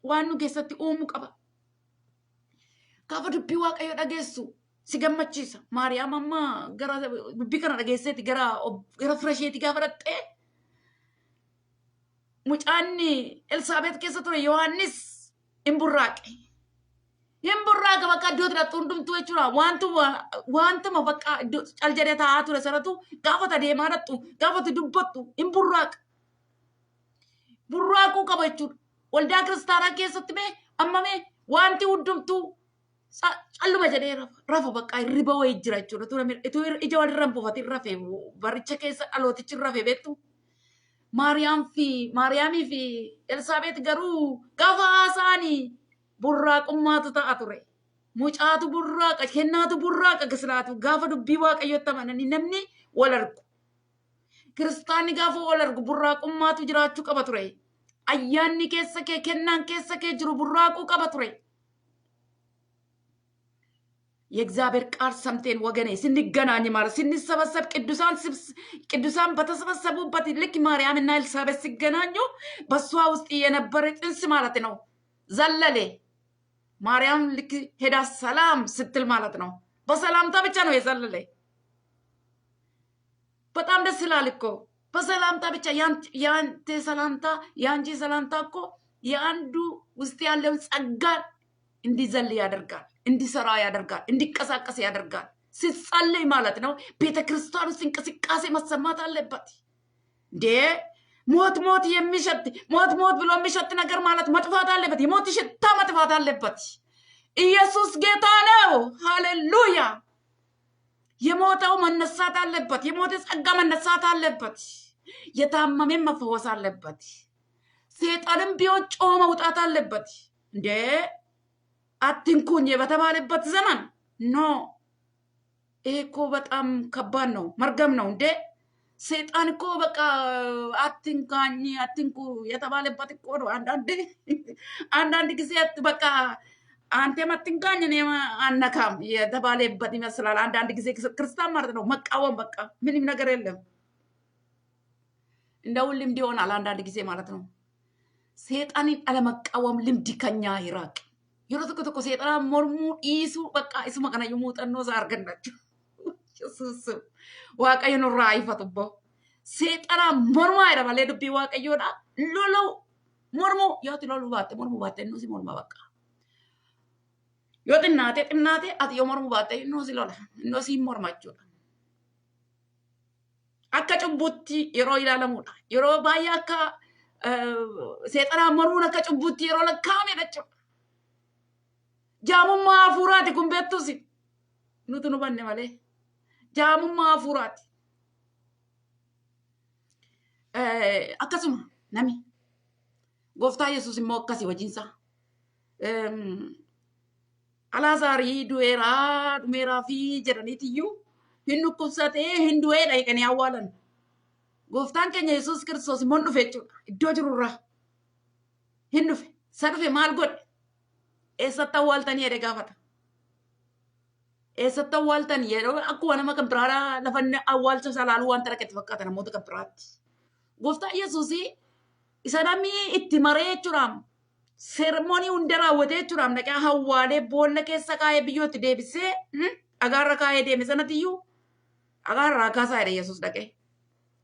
Speaker 1: Waan nu keessatti uumu qaba. Gaafa dubbii waaqayyoo dhageessu si gammachiisa. Maariyaam amma gara dubbii kana dhageesseeti gara firasheeti gaafa dhattee mucaanni Elsaabeet keessa ture Yohaannis hin burraaqe. Hin burraaqa bakka iddoo hidhattu hundumtuu jechuudha. Wantuma bakka cal jedhee taa'aa ture sanatu gaafa deemaa dhattu gaafa dubbattu hin burraaqa. Burraaquu qaba jechuudha. Waldaa kiristaanaa keessatti mee amma mee wanti hundumtuu calluma jedhee rafa bakka hirriba wayii jira jechuudha. Ija walirra hin buufatin rafee baricha keessa dhalootichi rafee beektu. Maariyaamii fi Elsaabeet garuu gaafa haasa'anii burraaqummaatu ta'a ture. Mucaatu burraaqa, kennaatu burraaqa gislaatu gaafa dubbii waaqayyotti amananii namni wal argu. Kiristaanni gaafa wal argu burraaqummaatu jiraachuu qaba ture. Ayyaanni keessa kee kennaan keessa kee jiru burraaquu qaba ture. የእግዚአብሔር ቃል ሰምተን ወገኔ ስንገናኝ ማለት ስንሰበሰብ ቅዱሳን በተሰበሰቡበት ልክ ማርያምና ኤልሳቤጥ ሲገናኙ በሷ ውስጥ የነበረ ጽንስ ማለት ነው ዘለለ። ማርያም ልክ ሄዳ ሰላም ስትል ማለት ነው በሰላምታ ብቻ ነው የዘለለ። በጣም ደስ ይላል እኮ በሰላምታ ብቻ ያንተ ሰላምታ ያንቺ ሰላምታ እኮ የአንዱ ውስጥ ያለውን ጸጋ እንዲዘል ያደርጋል፣ እንዲሰራ ያደርጋል፣ እንዲቀሳቀስ ያደርጋል። ሲጸልይ ማለት ነው ቤተክርስቲያን ውስጥ እንቅስቃሴ መሰማት አለበት። እንዴ ሞት የሚሸት ሞት ብሎ የሚሸት ነገር ማለት መጥፋት አለበት። የሞት ሽታ መጥፋት አለበት። ኢየሱስ ጌታ ነው። ሃሌሉያ። የሞተው መነሳት አለበት። የሞተ ጸጋ መነሳት አለበት። የታመመ መፈወስ አለበት። ሰይጣንም ቢሆን ጮህ መውጣት አለበት። እንዴ አትንኩኝ በተባለበት ዘመን ኖ እኮ በጣም ከባድ ነው፣ መርገም ነው። እንዴ ሰይጣን እኮ በቃ አትንካኝ አትንኩ የተባለበት እኮ ነው። አንዳንድ ጊዜ በቃ አንተ አትንካኝ እኔ አነካም የተባለበት ይመስላል። አንዳንድ ጊዜ ክርስቲያን ማለት ነው መቃወም በቃ ምንም ነገር የለም። እንደው ልምድ ይሆናል አንዳንድ ጊዜ ማለት ነው። ሰይጣንን አለመቃወም ልምድ ከኛ ይራቅ። yeroo tokko seexanaa mormuu dhiisuu bakka isuma kana yommuu xannoo isaa argannachu Yesuus waaqayyo nurraa ifatu bo seexanaa mormaa jedha malee dubbii waaqayyoodha loluu mormuu yoo loluu baatte mormuu baatte nuusi morma bakka yoo xinnaate ati yoo mormuu baatte nuusi lola nuusi mormachuudha. Akka cubbutti yeroo ilaalamuudha. Yeroo baay'ee akka seexanaa mormuun akka cubbutti yeroo lakkaa'amedha jechuudha. Jaamummaa hafuuraati kun beektuusi nuti nu banne malee jaamummaa hafuuraati. Akkasuma nami gooftaa Yesuus immoo akkasii wajjinsaa Alaazarii dhumeeraa fi jedhaniitiyyuu hin dhukkubsatee hin du'eedha eeganii awwaalan. Gooftaan keenya Yesuus Kiristoos immoo dhufe jechuudha. Iddoo jirurraa hin dhufe. Isa dhufe maal godhe? Eessatti awwaaltanii jedhe gaafata. Eessatti awwaaltanii yeroo akkuma nama kan biraa lafa awwaalcha salaaluu waan ta'etti fakkaata namoota kan biraatti. Gooftaan Yesuus isa namni itti maree jechuudhaan seremoonii hunda raawwatee jechuudhaan dhaqee awwaalee boolla keessa kaa'ee biyyootti deebisee dhagaarra kaa'ee deeme sanatiyyuu dhagaarraa kaasaa jedhe Yesuus dhaqee.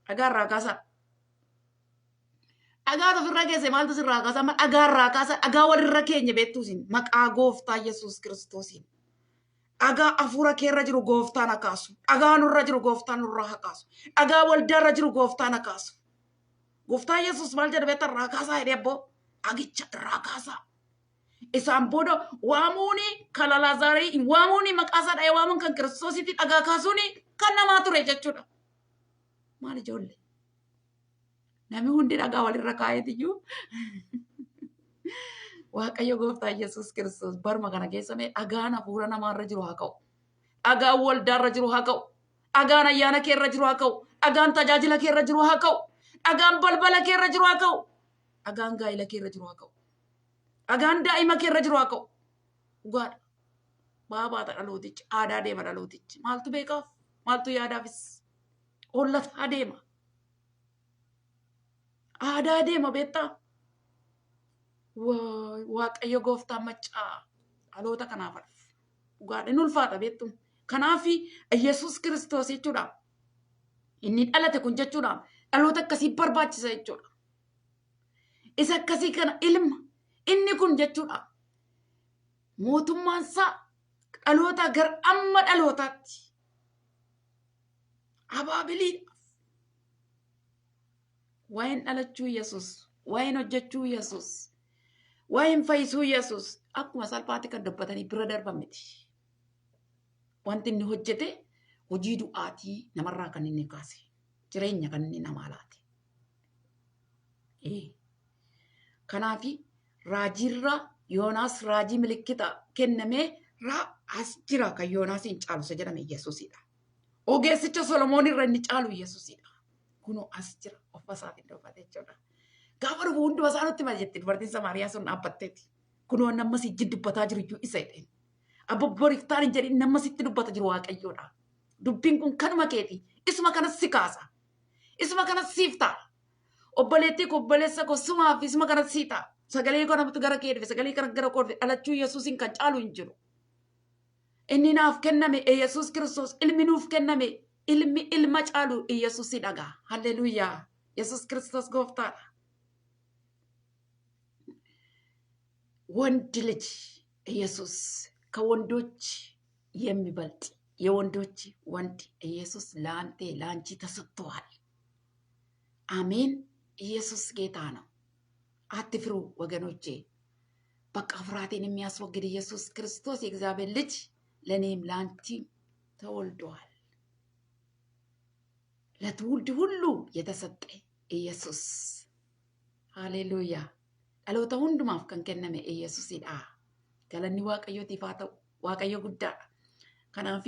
Speaker 1: Dhagaarraa kaasaa. Dhagaa ofirra keessa maaltu sirraa kaasaa? Dhagaarraa kaasaa dhagaa walirra keenya beektuusin maqaa gooftaa Yesuus Kiristoosiin. dhagaa hafuura keerra jiru gooftaan akaasu dhagaa nurra jiru gooftaan nurraa akaasu dhagaa waldaarra jiru gooftaan akaasu gooftaan Yesuus maal jedha beektaa irraa kaasaa jedhee abboo dhagicha irraa kaasaa isaan booda waamuuni kan Alaazarii waamuuni maqaasaa dha'ee waamuun kan Kiristoositti dhagaa kaasuuni kan namaa ture jechuudha maal ijoollee namni hundi dhagaa walirra kaa'eetiyyuu Waaqayyo gooftaa Yesuus Kiristoos barma kana keessa mee dhagaan hafuura namaarra jiru haa ka'u. Dhagaan waldaarra jiru haa ka'u. Dhagaan ayyaana keerra jiru haa ka'u. Dhagaan tajaajila keerra jiru haa ka'u. Dhagaan balbala keerra jiru haa ka'u. Dhagaan gaa'ila keerra jiru haa ka'u. Dhagaan daa'ima keerra jiru haa ka'u. Dhugaadha. Baabaata dhalootichi aadaa deema dhalootichi. Maaltu beekaaf? Maaltu yaadaafis? Hollataa deema. Aadaa deema beektaa? Waaqayyo gooftaa maccaa dhaloota kanaaf dhugaadha inni ulfaata beektu kanaaf Yesuus Kiristoos jechuudha inni dhalate kun jechuudha dhaloota akkasii barbaachisa jechuudha isa akkasii kana ilma inni kun jechuudha mootummaan isaa dhaloota gar amma dhalootaatti abaabiliidhaaf waa'een dhalachuu Yesuus waa'een hojjechuu Yesuus waa'een fayyisuu Yesuus akkuma salphaatti kan dubbatanii bira darban miti. Wanti inni hojjete hojii du'aatii namarraa kan inni kaase jireenya kan inni namaa laate. Kanaaf raajiirra Yoonaas raajii milikkita kennamee as jira kan Yoonaasiin caalu isa jedhame Yesuusidha. Ogeessicha Solomoon irra inni caalu Yesuusidha. Kunoo as jira of isaatiin dubbate jechuudha. Gaafa dhufu hunduma isaa nutti mala jetti dubartiin Samaariyaa sun dhaabbatteeti. Kunoo nama si dubbataa jiru iyyuu isa jedheen. Abbo Boriftaan hin jedhin nama sitti dubbata jiru Waaqayyoodha. Dubbiin kun kanuma keeti. Isuma kanas si kaasa. Isuma kanas siif ta'a. Obboleettii koo obboleessa koo sumaaf isuma kanas sii ta'a. Sagalee koo namatti gara kee dhufe sagalee kana gara koo dhufe dhalachuu Yesuusiin kan caalu hin jiru. Inni naaf kenname Yesuus Kiristoos ilmi nuuf kenname ilmi ilma caalu Yesuusii dhagaa. Halleluuyaa. Yesuus Kiristoos gooftaadha. ወንድ ልጅ ኢየሱስ ከወንዶች የሚበልጥ የወንዶች ወንድ ኢየሱስ ለአንተ ለአንቺ ተሰጥቷል። አሜን። ኢየሱስ ጌታ ነው። አትፍሩ ወገኖቼ። በቃ ፍርሃትን የሚያስወግድ ኢየሱስ ክርስቶስ የእግዚአብሔር ልጅ ለኔም ለአንቺም ተወልዷል። ለትውልድ ሁሉ የተሰጠ ኢየሱስ ሃሌሉያ። dhaloota hundumaaf kan kenname Yesuusidha. Galanni Waaqayyootiif haa ta'u. Waaqayyo guddaadha. Kanaaf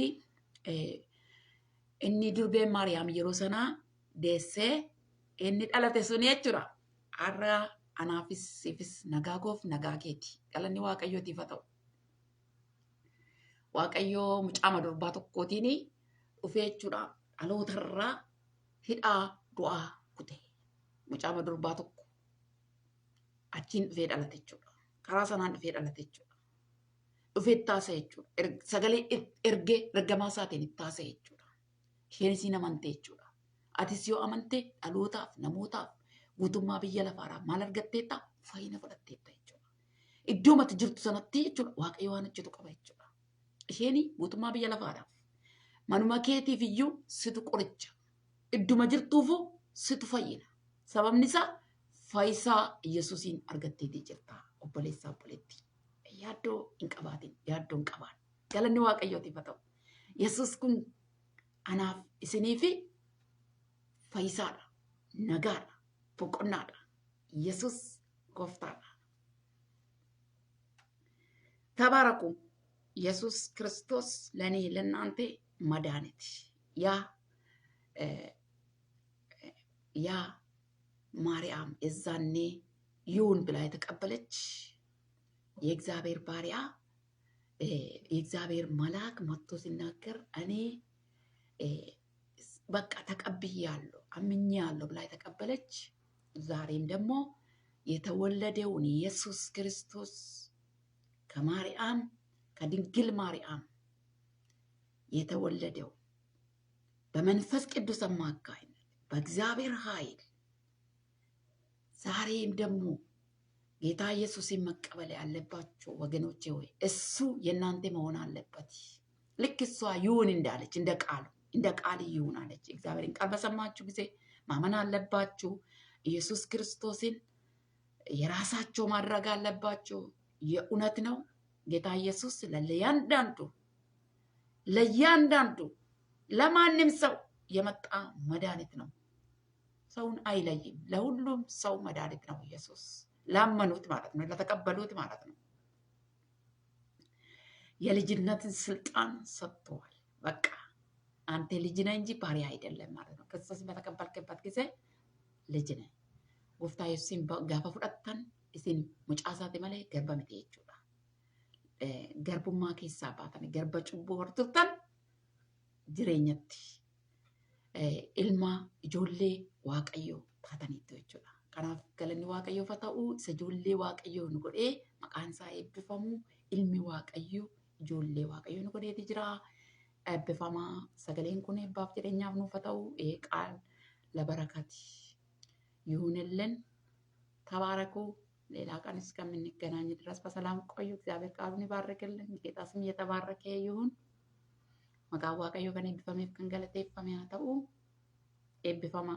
Speaker 1: inni durbeen Maariyaam yeroo sanaa deessee inni dhalate sun jechuudha. Har'a anaafis siifis nagaa koof nagaa keeti. Galanni Waaqayyootiif haa ta'u. Waaqayyoo mucaa durbaa tokkootiin dhufee jechuudha. Dhalootarraa hidhaa du'aa kute. Mucaa durbaa tokko. Achiin dhufee dhalate jechuudha. Karaa sanaan dhufee dhalate jechuudha. Dhufee taasise jechuudha. Sagalee ergee ergamaa isaatiin taasise jechuudha. Isheenis ni amante jechuudha. Atis yoo amante dhalootaaf namootaaf guutummaa biyya lafaadhaaf maal argatteetta? Fayyina fudhatteetta jechuudha. Iddoo mati jirtu sanatti jechuudha Waaqayyo waan hojjetu qaba jechuudha. Isheen guutummaa biyya lafaadhaaf manuma keetiif iyyuu situ qoricha. Idduma jirtuufuu situ fayyina. Sababni isaa fayyisaa Yesuusiin argatteetii jirta obboleessaa obboleetti. Yaaddoo hin qabaatin yaaddoo hin qabaan. Galanni Waaqayyootiif haa ta'u. Yesuus kun anaaf isiniifi fayyisaadha, nagaadha, boqonnaadha. Yesuus gooftaadha. ተባረኩ። ኢየሱስ ክርስቶስ ለእኔ ለእናንተ መድኃኒት ያ ማርያም የዛኔ ይሁን ብላ የተቀበለች የእግዚአብሔር ባሪያ የእግዚአብሔር መልአክ መጥቶ ሲናገር እኔ በቃ ተቀብያለሁ አምኛለሁ ብላ የተቀበለች ዛሬም ደግሞ የተወለደውን ኢየሱስ ክርስቶስ ከማርያም ከድንግል ማርያም የተወለደው በመንፈስ ቅዱስ አማካይነት በእግዚአብሔር ኃይል ዛሬም ደግሞ ጌታ ኢየሱስን መቀበል ያለባችሁ ወገኖቼ ሆይ እሱ የእናንተ መሆን አለበት። ልክ እሷ ይሁን እንዳለች እንደ ቃል ይሁን አለች። እግዚአብሔርን ቃል በሰማችሁ ጊዜ ማመን አለባችሁ። ኢየሱስ ክርስቶስን የራሳቸው ማድረግ አለባቸው። የእውነት ነው። ጌታ ኢየሱስ ለእያንዳንዱ ለማንም ሰው የመጣ መድኃኒት ነው። ሰውን አይለይም። ለሁሉም ሰው መድኃኒት ነው ኢየሱስ። ላመኑት ማለት ነው፣ ለተቀበሉት ማለት ነው። የልጅነትን ስልጣን ሰጥተዋል። በቃ አንተ ልጅ ነህ እንጂ ባሪያ አይደለም ማለት ነው። ክርስቶስን በተቀበልክበት ጊዜ ልጅ ነህ። ጎፍታ ኢየሱስን ጋፋ ፍዳተን isin mucaasaati malee garba miti jechuudha. Garbummaa keessaa baatan garba cubbuu horturtan jireenyatti ilma ijoollee waaqayyoo taataniitu jechuudha. Kanaaf galanni waaqayyoof haa ta'u, isa ijoollee waaqayyoo nu godhee maqaan isaa eebbifamu, ilmi waaqayyoo ijoollee waaqayyoo nu godheeti jira. Eebbifamaa sagaleen kun eebbaaf jireenyaaf nuuf haa ta'u, qaal labarakati ይሁንልን። ተባረኩ። ሌላ ቀን እስከምንገናኝ ድረስ በሰላም ቆዩ። እግዚአብሔር ቃሉን ይባርክልን። ጌታ ስም እየተባረከ ይሁን። መቃ waaqayyo kan eebbifame kan galateeffame haa ta'u. Eebbifama.